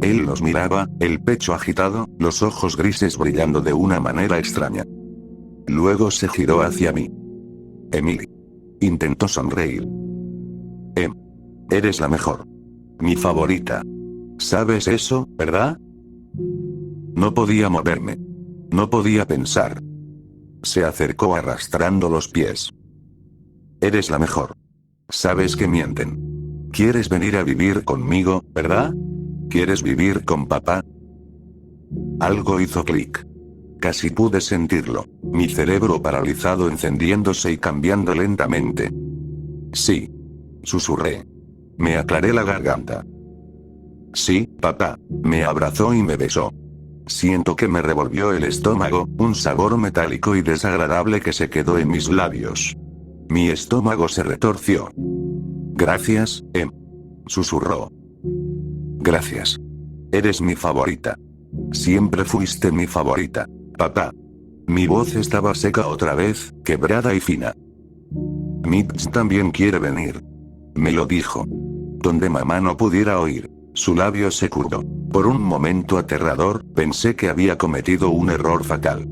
Él los miraba, el pecho agitado, los ojos grises brillando de una manera extraña. Luego se giró hacia mí. Emily. Intentó sonreír. Eres la mejor. Mi favorita. ¿Sabes eso, verdad? No podía moverme. No podía pensar. Se acercó arrastrando los pies. Eres la mejor. Sabes que mienten. ¿Quieres venir a vivir conmigo, verdad? ¿Quieres vivir con papá? Algo hizo clic. Casi pude sentirlo, mi cerebro paralizado encendiéndose y cambiando lentamente. Sí. Susurré. Me aclaré la garganta. Sí, papá. Me abrazó y me besó. Siento que me revolvió el estómago, un sabor metálico y desagradable que se quedó en mis labios. Mi estómago se retorció. Gracias, susurró. Gracias. Eres mi favorita. Siempre fuiste mi favorita, papá. Mi voz estaba seca otra vez, quebrada y fina. Mitch también quiere venir. Me lo dijo. Donde mamá no pudiera oír. Su labio se curvó. Por un momento aterrador, pensé que había cometido un error fatal.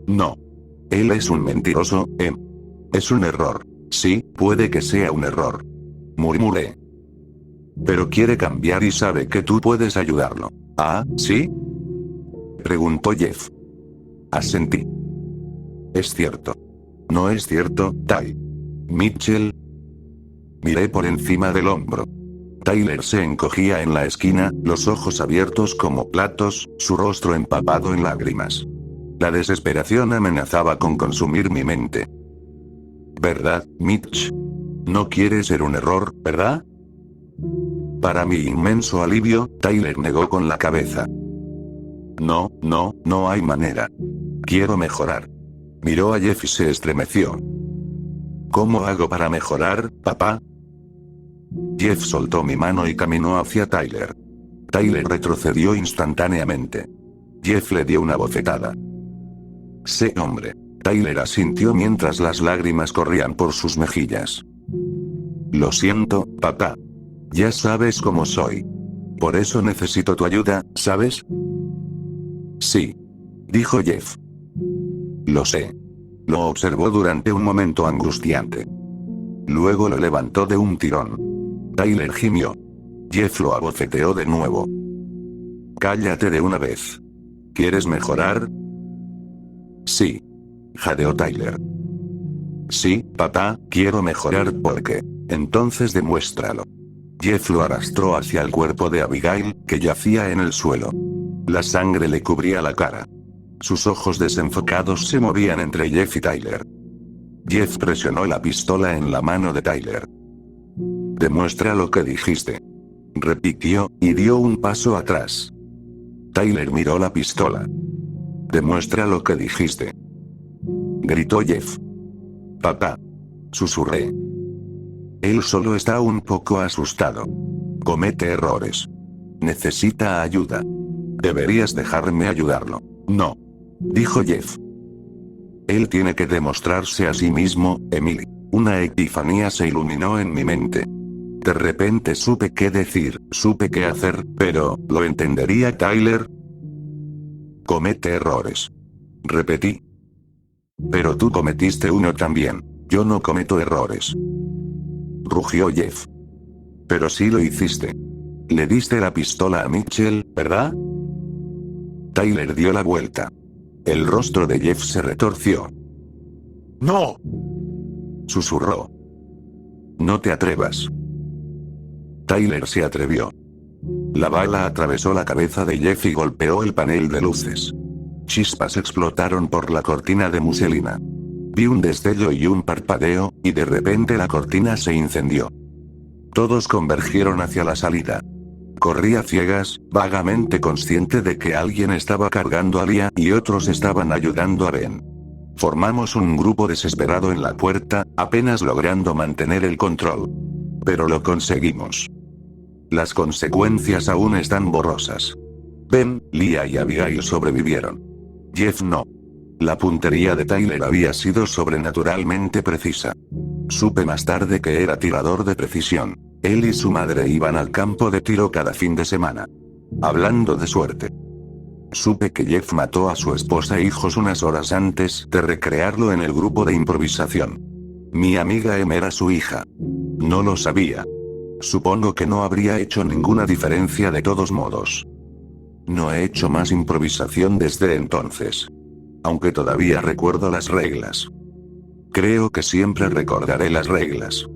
No. Él es un mentiroso, Es un error. Sí, puede que sea un error. Murmuré. Pero quiere cambiar y sabe que tú puedes ayudarlo. ¿Ah, sí? Preguntó Jeff. Asentí. Es cierto. ¿No es cierto, Ty? Mitchell. Miré por encima del hombro. Tyler se encogía en la esquina, los ojos abiertos como platos, su rostro empapado en lágrimas. La desesperación amenazaba con consumir mi mente. ¿Verdad, Mitch? No quiere ser un error, ¿verdad? Para mi inmenso alivio, Tyler negó con la cabeza. No, no hay manera. Quiero mejorar. Miró a Jeff y se estremeció. ¿Cómo hago para mejorar, papá? Jeff soltó mi mano y caminó hacia Tyler. Tyler retrocedió instantáneamente. Jeff le dio una bofetada. Sé hombre. Tyler asintió mientras las lágrimas corrían por sus mejillas. Lo siento, papá. Ya sabes cómo soy. Por eso necesito tu ayuda, ¿sabes? Sí. Dijo Jeff. Lo sé. Lo observó durante un momento angustiante. Luego lo levantó de un tirón. Tyler gimió. Jeff lo abofeteó de nuevo. Cállate de una vez. ¿Quieres mejorar? Sí. Jadeó Tyler. Sí, papá, quiero mejorar porque. Entonces demuéstralo. Jeff lo arrastró hacia el cuerpo de Abigail, que yacía en el suelo. La sangre le cubría la cara. Sus ojos desenfocados se movían entre Jeff y Tyler. Jeff presionó la pistola en la mano de Tyler. Demuestra lo que dijiste. Repitió, y dio un paso atrás. Tyler miró la pistola. Demuestra lo que dijiste. Gritó Jeff. Papá. Susurré. Él solo está un poco asustado. Comete errores. Necesita ayuda. Deberías dejarme ayudarlo. No. Dijo Jeff. Él tiene que demostrarse a sí mismo, Emily. Una epifanía se iluminó en mi mente. De repente supe qué decir, supe qué hacer, pero, ¿lo entendería Tyler? Comete errores. Repetí. Pero tú cometiste uno también. Yo no cometo errores. Rugió Jeff. Pero sí lo hiciste. Le diste la pistola a Mitchell, ¿verdad? Tyler dio la vuelta. El rostro de Jeff se retorció. ¡No! Susurró. No te atrevas. Tyler se atrevió. La bala atravesó la cabeza de Jeff y golpeó el panel de luces. Chispas explotaron por la cortina de muselina. Vi un destello y un parpadeo, y de repente la cortina se incendió. Todos convergieron hacia la salida. Corrí a ciegas, vagamente consciente de que alguien estaba cargando a Lia y otros estaban ayudando a Ben. Formamos un grupo desesperado en la puerta, apenas logrando mantener el control. Pero lo conseguimos. Las consecuencias aún están borrosas. Ben, Lia y Abigail sobrevivieron. Jeff no. La puntería de Tyler había sido sobrenaturalmente precisa. Supe más tarde que era tirador de precisión. Él y su madre iban al campo de tiro cada fin de semana. Hablando de suerte. Supe que Jeff mató a su esposa e hijos unas horas antes de recrearlo en el grupo de improvisación. Mi amiga Em era su hija. No lo sabía. Supongo que no habría hecho ninguna diferencia de todos modos. No he hecho más improvisación desde entonces. Aunque todavía recuerdo las reglas. Creo que siempre recordaré las reglas.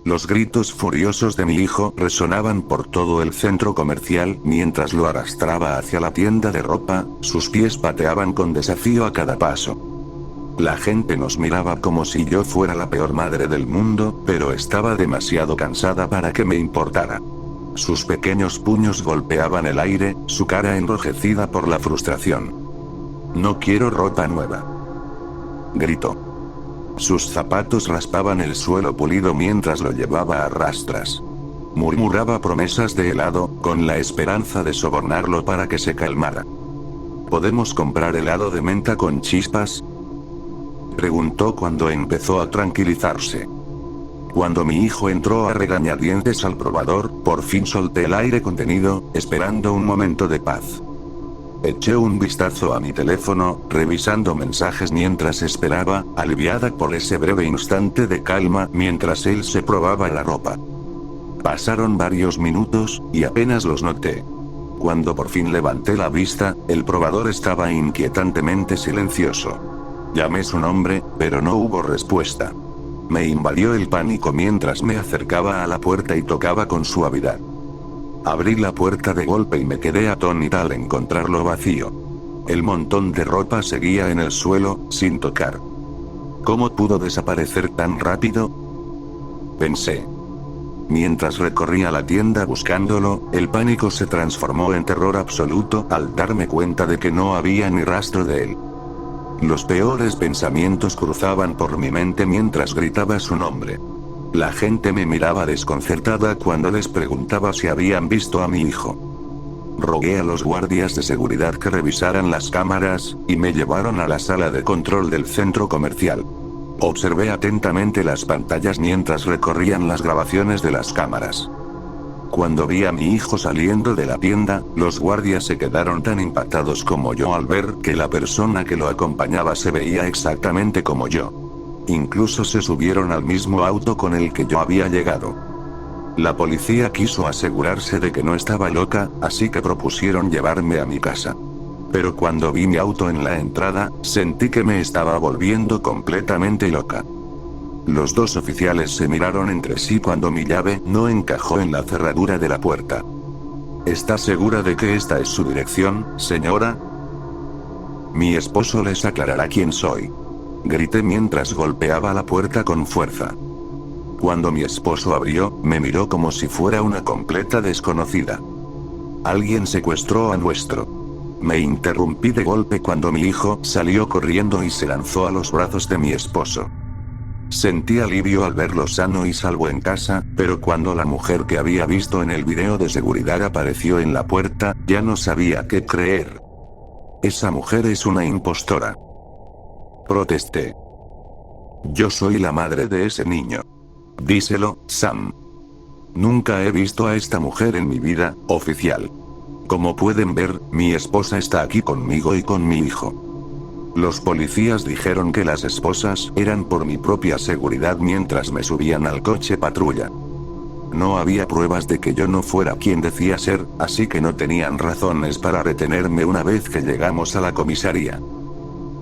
Los gritos furiosos de mi hijo resonaban por todo el centro comercial mientras lo arrastraba hacia la tienda de ropa, sus pies pateaban con desafío a cada paso. La gente nos miraba como si yo fuera la peor madre del mundo, pero estaba demasiado cansada para que me importara. Sus pequeños puños golpeaban el aire, su cara enrojecida por la frustración. No quiero ropa nueva. Gritó. Sus zapatos raspaban el suelo pulido mientras lo llevaba a rastras. Murmuraba promesas de helado, con la esperanza de sobornarlo para que se calmara. ¿Podemos comprar helado de menta con chispas? Preguntó cuando empezó a tranquilizarse. Cuando mi hijo entró a regañadientes al probador, por fin solté el aire contenido, esperando un momento de paz. Eché un vistazo a mi teléfono, revisando mensajes mientras esperaba, aliviada por ese breve instante de calma mientras él se probaba la ropa. Pasaron varios minutos, y apenas los noté. Cuando por fin levanté la vista, el probador estaba inquietantemente silencioso. Llamé su nombre, pero no hubo respuesta. Me invadió el pánico mientras me acercaba a la puerta y tocaba con suavidad. Abrí la puerta de golpe y me quedé atónita al encontrarlo vacío. El montón de ropa seguía en el suelo, sin tocar. ¿Cómo pudo desaparecer tan rápido?, pensé. Mientras recorría la tienda buscándolo, el pánico se transformó en terror absoluto al darme cuenta de que no había ni rastro de él. Los peores pensamientos cruzaban por mi mente mientras gritaba su nombre. La gente me miraba desconcertada cuando les preguntaba si habían visto a mi hijo. Rogué a los guardias de seguridad que revisaran las cámaras, y me llevaron a la sala de control del centro comercial. Observé atentamente las pantallas mientras recorrían las grabaciones de las cámaras. Cuando vi a mi hijo saliendo de la tienda, los guardias se quedaron tan impactados como yo al ver que la persona que lo acompañaba se veía exactamente como yo. Incluso se subieron al mismo auto con el que yo había llegado. La policía quiso asegurarse de que no estaba loca, así que propusieron llevarme a mi casa. Pero cuando vi mi auto en la entrada, sentí que me estaba volviendo completamente loca. Los dos oficiales se miraron entre sí cuando mi llave no encajó en la cerradura de la puerta. ¿Está segura de que esta es su dirección, señora? Mi esposo les aclarará quién soy. Grité mientras golpeaba la puerta con fuerza. Cuando mi esposo abrió, me miró como si fuera una completa desconocida. Alguien secuestró a nuestro. Me interrumpí de golpe cuando mi hijo salió corriendo y se lanzó a los brazos de mi esposo. Sentí alivio al verlo sano y salvo en casa, pero cuando la mujer que había visto en el video de seguridad apareció en la puerta, ya no sabía qué creer. Esa mujer es una impostora. Protesté. Yo soy la madre de ese niño. Díselo, Sam. Nunca he visto a esta mujer en mi vida, oficial. Como pueden ver, mi esposa está aquí conmigo y con mi hijo. Los policías dijeron que las esposas eran por mi propia seguridad mientras me subían al coche patrulla. No había pruebas de que yo no fuera quien decía ser, así que no tenían razones para retenerme una vez que llegamos a la comisaría.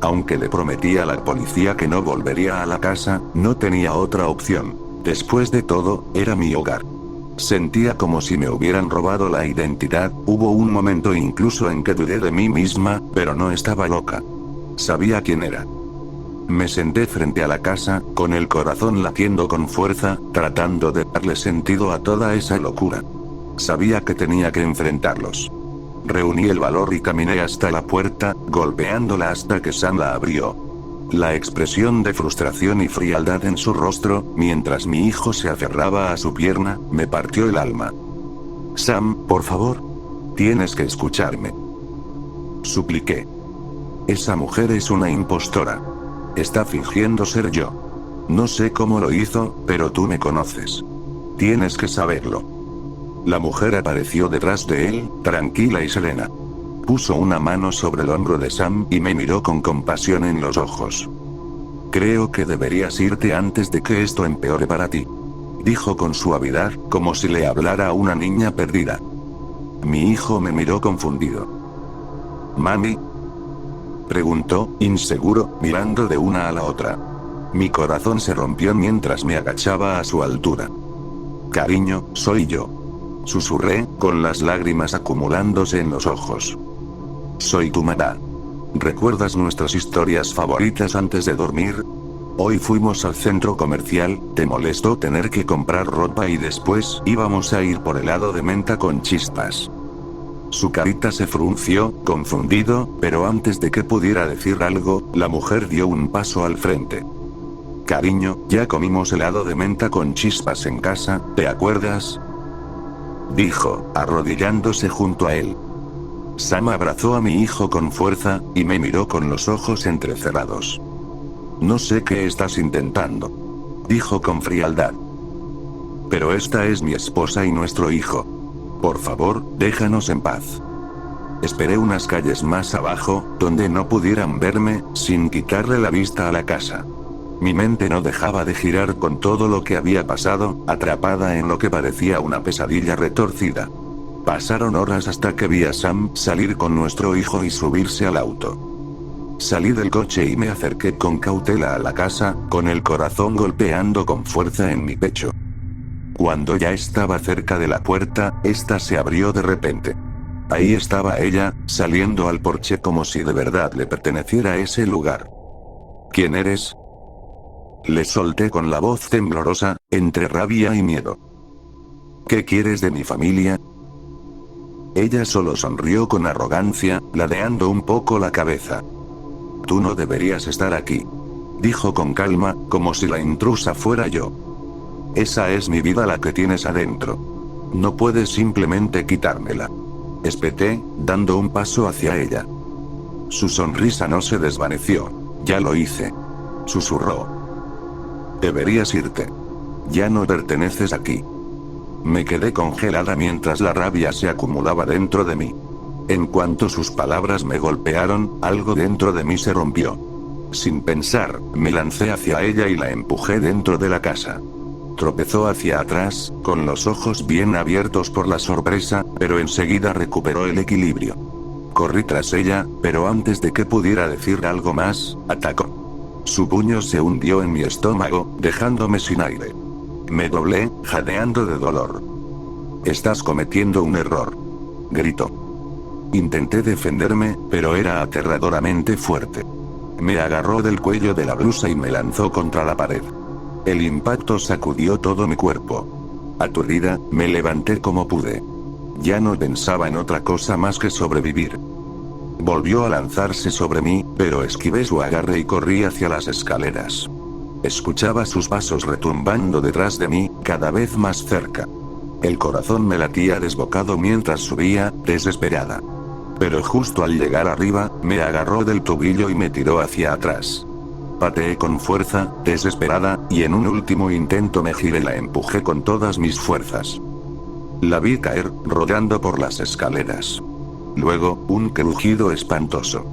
Aunque le prometí a la policía que no volvería a la casa, no tenía otra opción. Después de todo, era mi hogar. Sentía como si me hubieran robado la identidad, hubo un momento incluso en que dudé de mí misma, pero no estaba loca. Sabía quién era. Me senté frente a la casa, con el corazón latiendo con fuerza, tratando de darle sentido a toda esa locura. Sabía que tenía que enfrentarlos. Reuní el valor y caminé hasta la puerta, golpeándola hasta que Sam la abrió. La expresión de frustración y frialdad en su rostro, mientras mi hijo se aferraba a su pierna, me partió el alma. Sam, por favor. Tienes que escucharme. Supliqué. Esa mujer es una impostora. Está fingiendo ser yo. No sé cómo lo hizo, pero tú me conoces. Tienes que saberlo. La mujer apareció detrás de él, tranquila y serena. Puso una mano sobre el hombro de Sam y me miró con compasión en los ojos. Creo que deberías irte antes de que esto empeore para ti. Dijo con suavidad, como si le hablara a una niña perdida. Mi hijo me miró confundido. ¿Mami? Preguntó, inseguro, mirando de una a la otra. Mi corazón se rompió mientras me agachaba a su altura. Cariño, soy yo. Susurré, con las lágrimas acumulándose en los ojos. Soy tu mamá. ¿Recuerdas nuestras historias favoritas antes de dormir? Hoy fuimos al centro comercial, ¿te molestó tener que comprar ropa y después íbamos a ir por helado de menta con chispas? Su carita se frunció, confundido, pero antes de que pudiera decir algo, la mujer dio un paso al frente. Cariño, ya comimos helado de menta con chispas en casa, ¿te acuerdas? Dijo, arrodillándose junto a él. Sam abrazó a mi hijo con fuerza, y me miró con los ojos entrecerrados. No sé qué estás intentando. Dijo con frialdad. Pero esta es mi esposa y nuestro hijo. Por favor, déjanos en paz. Esperé unas calles más abajo, donde no pudieran verme, sin quitarle la vista a la casa. Mi mente no dejaba de girar con todo lo que había pasado, atrapada en lo que parecía una pesadilla retorcida. Pasaron horas hasta que vi a Sam salir con nuestro hijo y subirse al auto. Salí del coche y me acerqué con cautela a la casa, con el corazón golpeando con fuerza en mi pecho. Cuando ya estaba cerca de la puerta, esta se abrió de repente. Ahí estaba ella, saliendo al porche como si de verdad le perteneciera ese lugar. ¿Quién eres?, le solté con la voz temblorosa, entre rabia y miedo. ¿Qué quieres de mi familia? Ella solo sonrió con arrogancia, ladeando un poco la cabeza. Tú no deberías estar aquí, dijo con calma, como si la intrusa fuera yo. Esa es mi vida la que tienes adentro. No puedes simplemente quitármela. Espeté, dando un paso hacia ella. Su sonrisa no se desvaneció. Ya lo hice, susurró. Deberías irte. Ya no perteneces aquí. Me quedé congelada mientras la rabia se acumulaba dentro de mí. En cuanto sus palabras me golpearon, algo dentro de mí se rompió. Sin pensar, me lancé hacia ella y la empujé dentro de la casa. Tropezó hacia atrás, con los ojos bien abiertos por la sorpresa, pero enseguida recuperó el equilibrio. Corrí tras ella, pero antes de que pudiera decir algo más, atacó. Su puño se hundió en mi estómago, dejándome sin aire. Me doblé, jadeando de dolor. Estás cometiendo un error, gritó. Intenté defenderme, pero era aterradoramente fuerte. Me agarró del cuello de la blusa y me lanzó contra la pared. El impacto sacudió todo mi cuerpo. Aturdida, me levanté como pude. Ya no pensaba en otra cosa más que sobrevivir. Volvió a lanzarse sobre mí, pero esquivé su agarre y corrí hacia las escaleras. Escuchaba sus pasos retumbando detrás de mí, cada vez más cerca. El corazón me latía desbocado mientras subía, desesperada. Pero justo al llegar arriba, me agarró del tobillo y me tiró hacia atrás. Pateé con fuerza, desesperada, y en un último intento me giré y la empujé con todas mis fuerzas. La vi caer, rodando por las escaleras. Luego, un crujido espantoso.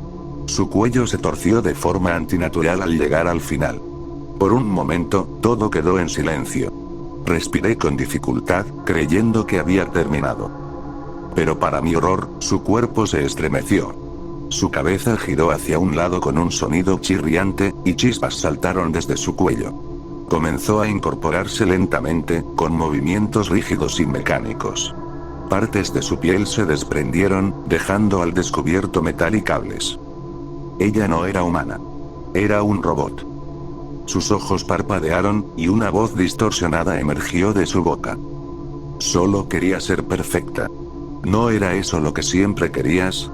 Su cuello se torció de forma antinatural al llegar al final. Por un momento, todo quedó en silencio. Respiré con dificultad, creyendo que había terminado. Pero para mi horror, su cuerpo se estremeció. Su cabeza giró hacia un lado con un sonido chirriante, y chispas saltaron desde su cuello. Comenzó a incorporarse lentamente, con movimientos rígidos y mecánicos. Partes de su piel se desprendieron, dejando al descubierto metal y cables. Ella no era humana. Era un robot. Sus ojos parpadearon, y una voz distorsionada emergió de su boca. Solo quería ser perfecta. ¿No era eso lo que siempre querías?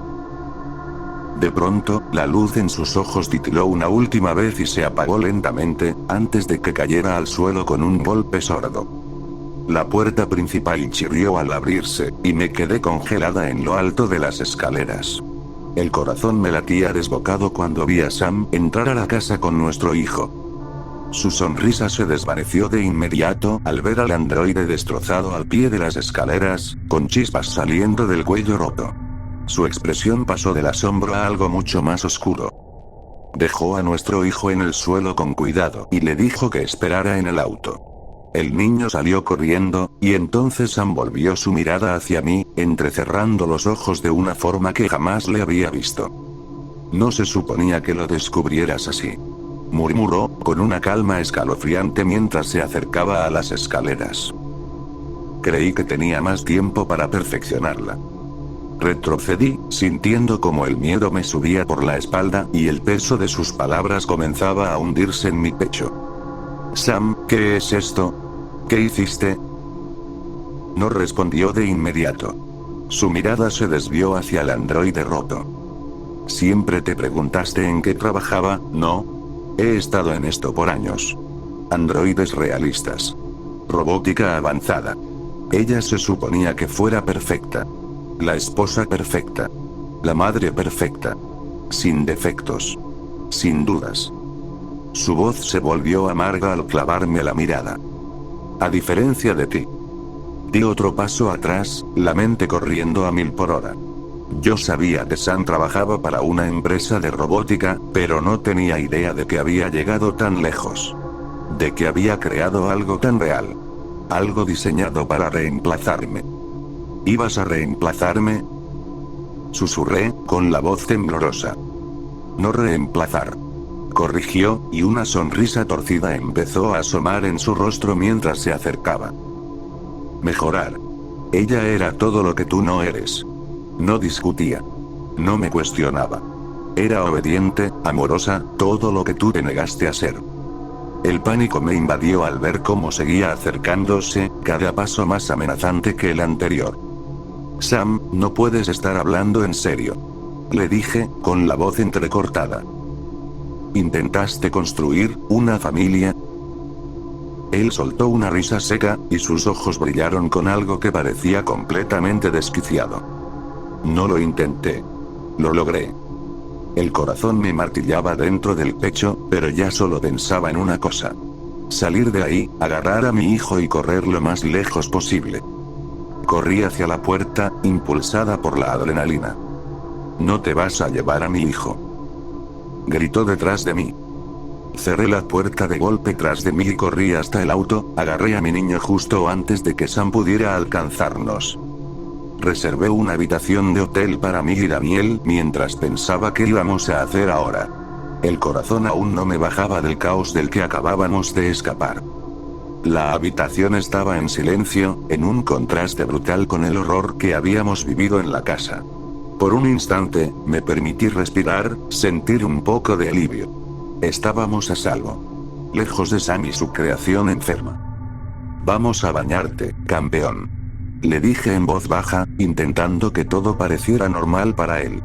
De pronto, la luz en sus ojos titiló una última vez y se apagó lentamente, antes de que cayera al suelo con un golpe sordo. La puerta principal chirrió al abrirse, y me quedé congelada en lo alto de las escaleras. El corazón me latía desbocado cuando vi a Sam entrar a la casa con nuestro hijo. Su sonrisa se desvaneció de inmediato al ver al androide destrozado al pie de las escaleras, con chispas saliendo del cuello roto. Su expresión pasó del asombro a algo mucho más oscuro. Dejó a nuestro hijo en el suelo con cuidado y le dijo que esperara en el auto. El niño salió corriendo, y entonces Sam volvió su mirada hacia mí, entrecerrando los ojos de una forma que jamás le había visto. No se suponía que lo descubrieras así, murmuró, con una calma escalofriante mientras se acercaba a las escaleras. Creí que tenía más tiempo para perfeccionarla. Retrocedí, sintiendo como el miedo me subía por la espalda, y el peso de sus palabras comenzaba a hundirse en mi pecho. Sam, ¿qué es esto? ¿Qué hiciste? No respondió de inmediato. Su mirada se desvió hacia el androide roto. Siempre te preguntaste en qué trabajaba, ¿no? He estado en esto por años. Androides realistas. Robótica avanzada. Ella se suponía que fuera perfecta. La esposa perfecta. La madre perfecta. Sin defectos. Sin dudas. Su voz se volvió amarga al clavarme la mirada. A diferencia de ti. Di otro paso atrás, la mente corriendo a 1000 por hora. Yo sabía que Sam trabajaba para una empresa de robótica, pero no tenía idea de que había llegado tan lejos. De que había creado algo tan real. Algo diseñado para reemplazarme. ¿Ibas a reemplazarme?, susurré, con la voz temblorosa. No reemplazar, corrigió, y una sonrisa torcida empezó a asomar en su rostro mientras se acercaba. Mejorar. Ella era todo lo que tú no eres. No discutía. No me cuestionaba. Era obediente, amorosa, todo lo que tú te negaste a ser. El pánico me invadió al ver cómo seguía acercándose, cada paso más amenazante que el anterior. Sam, no puedes estar hablando en serio, le dije, con la voz entrecortada. ¿Intentaste construir una familia? Él soltó una risa seca, y sus ojos brillaron con algo que parecía completamente desquiciado. No lo intenté. Lo logré. El corazón me martillaba dentro del pecho, pero ya solo pensaba en una cosa. Salir de ahí, agarrar a mi hijo y correr lo más lejos posible. Corrí hacia la puerta, impulsada por la adrenalina. No te vas a llevar a mi hijo, gritó detrás de mí. Cerré la puerta de golpe tras de mí y corrí hasta el auto, agarré a mi niño justo antes de que Sam pudiera alcanzarnos. Reservé una habitación de hotel para mí y Daniel mientras pensaba qué íbamos a hacer ahora. El corazón aún no me bajaba del caos del que acabábamos de escapar. La habitación estaba en silencio, en un contraste brutal con el horror que habíamos vivido en la casa. Por un instante, me permití respirar, sentir un poco de alivio. Estábamos a salvo. Lejos de Sam y su creación enferma. Vamos a bañarte, campeón, le dije en voz baja, intentando que todo pareciera normal para él.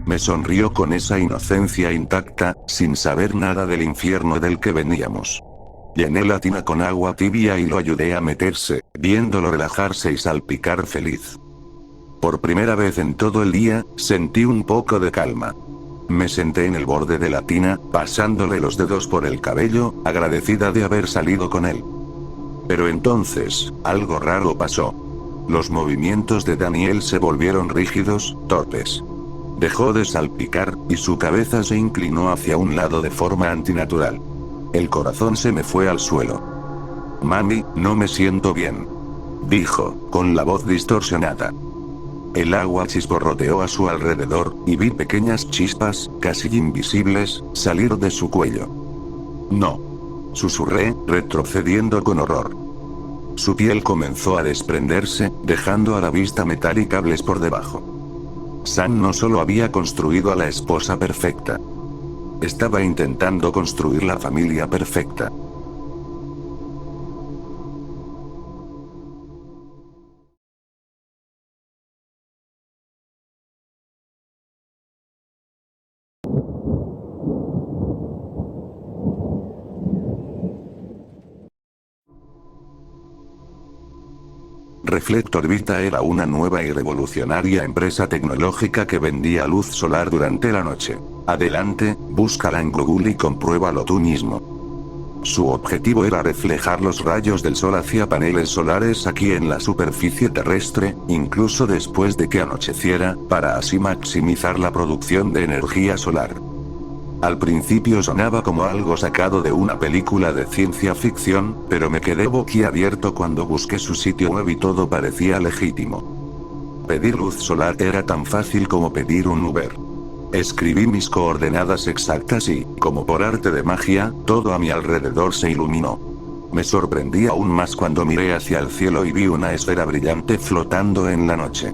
Me sonrió con esa inocencia intacta, sin saber nada del infierno del que veníamos. Llené la tina con agua tibia y lo ayudé a meterse, viéndolo relajarse y salpicar feliz. Por primera vez en todo el día, sentí un poco de calma. Me senté en el borde de la tina, pasándole los dedos por el cabello, agradecida de haber salido con él. Pero entonces, algo raro pasó. Los movimientos de Daniel se volvieron rígidos, torpes. Dejó de salpicar, y su cabeza se inclinó hacia un lado de forma antinatural. El corazón se me fue al suelo. Mami, no me siento bien, dijo, con la voz distorsionada. El agua chisporroteó a su alrededor, y vi pequeñas chispas, casi invisibles, salir de su cuello. No, susurré, retrocediendo con horror. Su piel comenzó a desprenderse, dejando a la vista metal y cables por debajo. Sam no solo había construido a la esposa perfecta. Estaba intentando construir la familia perfecta. Reflector Vita era una nueva y revolucionaria empresa tecnológica que vendía luz solar durante la noche. Adelante, búscala en Google y compruébalo tú mismo. Su objetivo era reflejar los rayos del sol hacia paneles solares aquí en la superficie terrestre, incluso después de que anocheciera, para así maximizar la producción de energía solar. Al principio sonaba como algo sacado de una película de ciencia ficción, pero me quedé boquiabierto cuando busqué su sitio web y todo parecía legítimo. Pedir luz solar era tan fácil como pedir un Uber. Escribí mis coordenadas exactas y, como por arte de magia, todo a mi alrededor se iluminó. Me sorprendí aún más cuando miré hacia el cielo y vi una esfera brillante flotando en la noche.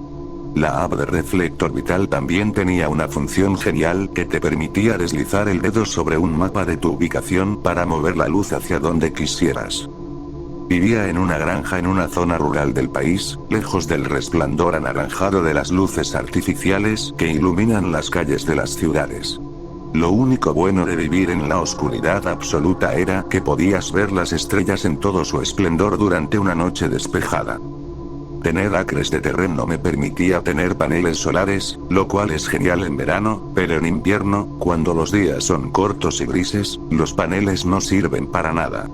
La app de Reflector Vital también tenía una función genial que te permitía deslizar el dedo sobre un mapa de tu ubicación para mover la luz hacia donde quisieras. Vivía en una granja en una zona rural del país, lejos del resplandor anaranjado de las luces artificiales que iluminan las calles de las ciudades. Lo único bueno de vivir en la oscuridad absoluta era que podías ver las estrellas en todo su esplendor durante una noche despejada. Tener acres de terreno me permitía tener paneles solares, lo cual es genial en verano, pero en invierno, cuando los días son cortos y grises, los paneles no sirven para nada.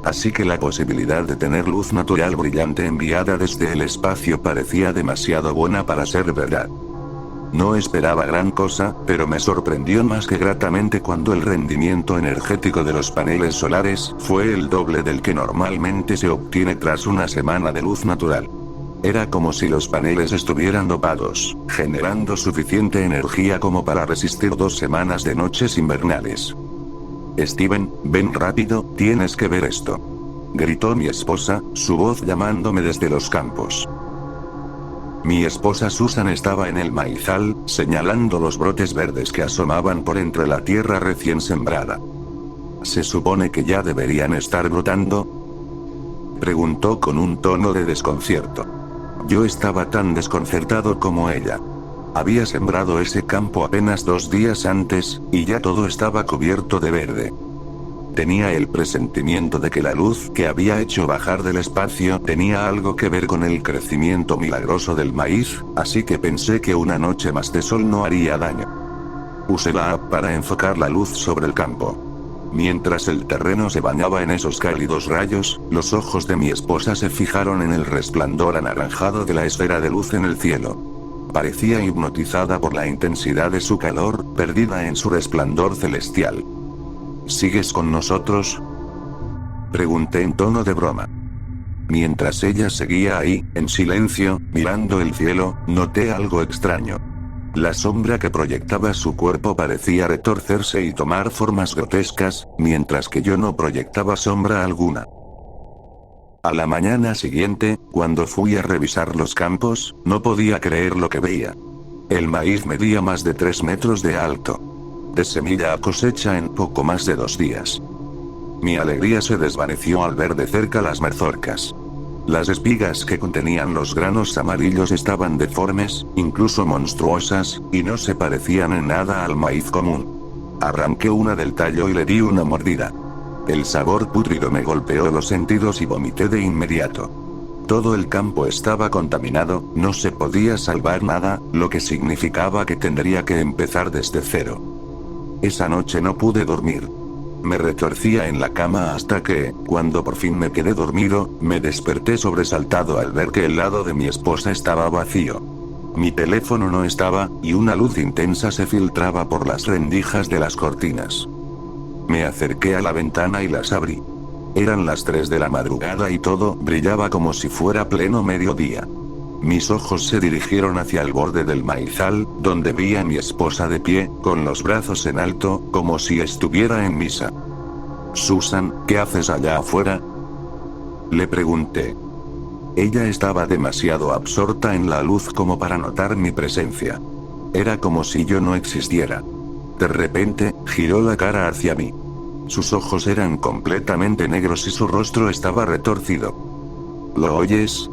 Así que la posibilidad de tener luz natural brillante enviada desde el espacio parecía demasiado buena para ser verdad. No esperaba gran cosa, pero me sorprendió más que gratamente cuando el rendimiento energético de los paneles solares fue el doble del que normalmente se obtiene tras una semana de luz natural. Era como si los paneles estuvieran dopados, generando suficiente energía como para resistir 2 semanas de noches invernales. Steven, ven rápido, tienes que ver esto. Gritó mi esposa, su voz llamándome desde los campos. Mi esposa Susan estaba en el maizal, señalando los brotes verdes que asomaban por entre la tierra recién sembrada. ¿Se supone que ya deberían estar brotando?, preguntó con un tono de desconcierto. Yo estaba tan desconcertado como ella. Había sembrado ese campo apenas 2 días antes, y ya todo estaba cubierto de verde. Tenía el presentimiento de que la luz que había hecho bajar del espacio tenía algo que ver con el crecimiento milagroso del maíz, así que pensé que una noche más de sol no haría daño. Usé la app para enfocar la luz sobre el campo. Mientras el terreno se bañaba en esos cálidos rayos, los ojos de mi esposa se fijaron en el resplandor anaranjado de la esfera de luz en el cielo. Parecía hipnotizada por la intensidad de su calor, perdida en su resplandor celestial. ¿Sigues con nosotros?, pregunté en tono de broma. Mientras ella seguía ahí, en silencio, mirando el cielo, noté algo extraño. La sombra que proyectaba su cuerpo parecía retorcerse y tomar formas grotescas, mientras que yo no proyectaba sombra alguna. A la mañana siguiente, cuando fui a revisar los campos, no podía creer lo que veía. El maíz medía más de 3 metros de alto. De semilla a cosecha en poco más de 2 días. Mi alegría se desvaneció al ver de cerca las mazorcas. Las espigas que contenían los granos amarillos estaban deformes, incluso monstruosas, y no se parecían en nada al maíz común. Arranqué una del tallo y le di una mordida. El sabor pútrido me golpeó los sentidos y vomité de inmediato. Todo el campo estaba contaminado, no se podía salvar nada, lo que significaba que tendría que empezar desde cero. Esa noche no pude dormir. Me retorcía en la cama hasta que, cuando por fin me quedé dormido, me desperté sobresaltado al ver que el lado de mi esposa estaba vacío. Mi teléfono no estaba, y una luz intensa se filtraba por las rendijas de las cortinas. Me acerqué a la ventana y las abrí. Eran las 3 de la madrugada y todo brillaba como si fuera pleno mediodía. Mis ojos se dirigieron hacia el borde del maizal, donde vi a mi esposa de pie, con los brazos en alto, como si estuviera en misa. «Susan, ¿qué haces allá afuera?», le pregunté. Ella estaba demasiado absorta en la luz como para notar mi presencia. Era como si yo no existiera. De repente, giró la cara hacia mí. Sus ojos eran completamente negros y su rostro estaba retorcido. «¿Lo oyes?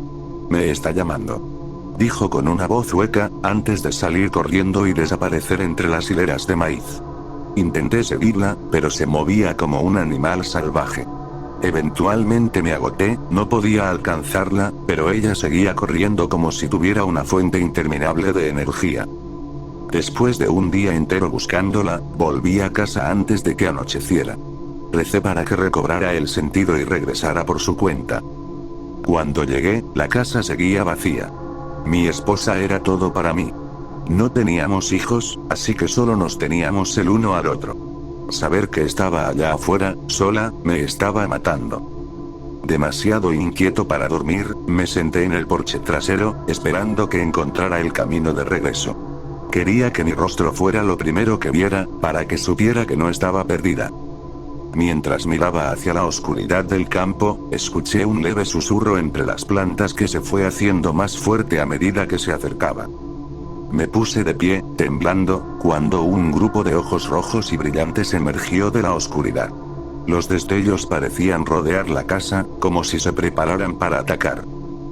Me está llamando», dijo con una voz hueca, antes de salir corriendo y desaparecer entre las hileras de maíz. Intenté seguirla, pero se movía como un animal salvaje. Eventualmente me agoté, no podía alcanzarla, pero ella seguía corriendo como si tuviera una fuente interminable de energía. Después de un día entero buscándola, volví a casa antes de que anocheciera. Recé para que recobrara el sentido y regresara por su cuenta. Cuando llegué, la casa seguía vacía. Mi esposa era todo para mí. No teníamos hijos, así que solo nos teníamos el uno al otro. Saber que estaba allá afuera, sola, me estaba matando. Demasiado inquieto para dormir, me senté en el porche trasero, esperando que encontrara el camino de regreso. Quería que mi rostro fuera lo primero que viera, para que supiera que no estaba perdida. Mientras miraba hacia la oscuridad del campo, escuché un leve susurro entre las plantas que se fue haciendo más fuerte a medida que se acercaba. Me puse de pie, temblando, cuando un grupo de ojos rojos y brillantes emergió de la oscuridad. Los destellos parecían rodear la casa, como si se prepararan para atacar.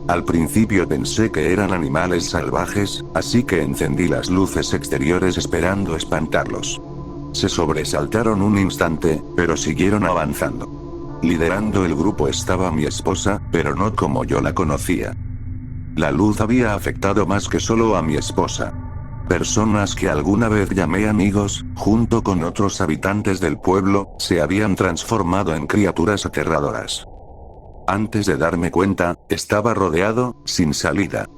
Al principio pensé que eran animales salvajes, así que encendí las luces exteriores esperando espantarlos. Se sobresaltaron un instante, pero siguieron avanzando. Liderando el grupo estaba mi esposa, pero no como yo la conocía. La luz había afectado más que solo a mi esposa. Personas que alguna vez llamé amigos, junto con otros habitantes del pueblo, se habían transformado en criaturas aterradoras. Antes de darme cuenta, estaba rodeado, sin salida.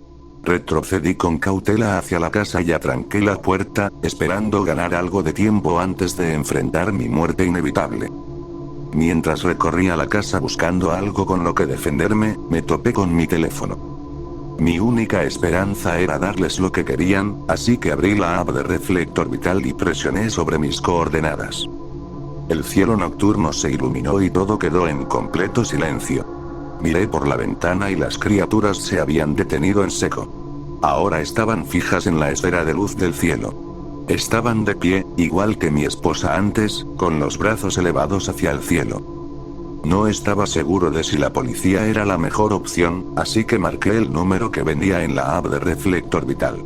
Retrocedí con cautela hacia la casa y atranqué la puerta, esperando ganar algo de tiempo antes de enfrentar mi muerte inevitable. Mientras recorría la casa buscando algo con lo que defenderme, me topé con mi teléfono. Mi única esperanza era darles lo que querían, así que abrí la app de Reflector Vital y presioné sobre mis coordenadas. El cielo nocturno se iluminó y todo quedó en completo silencio. Miré por la ventana y las criaturas se habían detenido en seco. Ahora estaban fijas en la esfera de luz del cielo. Estaban de pie, igual que mi esposa antes, con los brazos elevados hacia el cielo. No estaba seguro de si la policía era la mejor opción, así que marqué el número que venía en la app de Reflector Vital.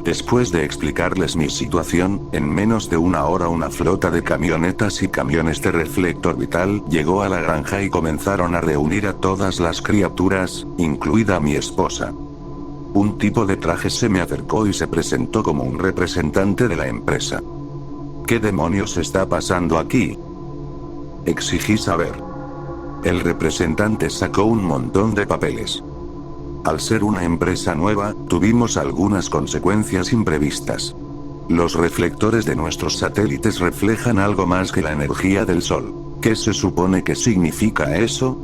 Después de explicarles mi situación, en menos de una hora una flota de camionetas y camiones de Reflector Vital llegó a la granja y comenzaron a reunir a todas las criaturas, incluida mi esposa. Un tipo de traje se me acercó y se presentó como un representante de la empresa. ¿Qué demonios está pasando aquí?, exigí saber. El representante sacó un montón de papeles. Al ser una empresa nueva, tuvimos algunas consecuencias imprevistas. Los reflectores de nuestros satélites reflejan algo más que la energía del sol. ¿Qué se supone que significa eso?,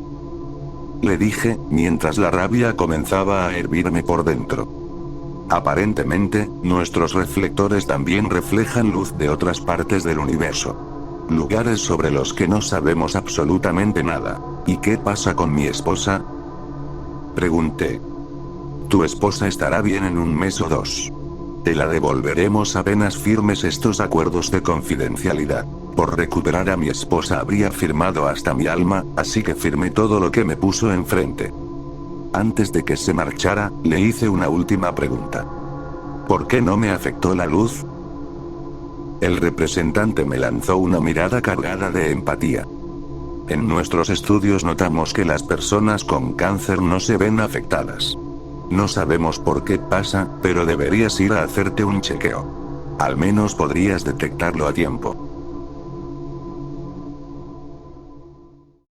le dije, mientras la rabia comenzaba a hervirme por dentro. Aparentemente, nuestros reflectores también reflejan luz de otras partes del universo. Lugares sobre los que no sabemos absolutamente nada. ¿Y qué pasa con mi esposa?, pregunté. Tu esposa estará bien en un mes o dos. Te la devolveremos apenas firmes estos acuerdos de confidencialidad. Por recuperar a mi esposa habría firmado hasta mi alma, así que firmé todo lo que me puso enfrente. Antes de que se marchara, le hice una última pregunta. ¿Por qué no me afectó la luz? El representante me lanzó una mirada cargada de empatía. En nuestros estudios notamos que las personas con cáncer no se ven afectadas. No sabemos por qué pasa, pero deberías ir a hacerte un chequeo. Al menos podrías detectarlo a tiempo.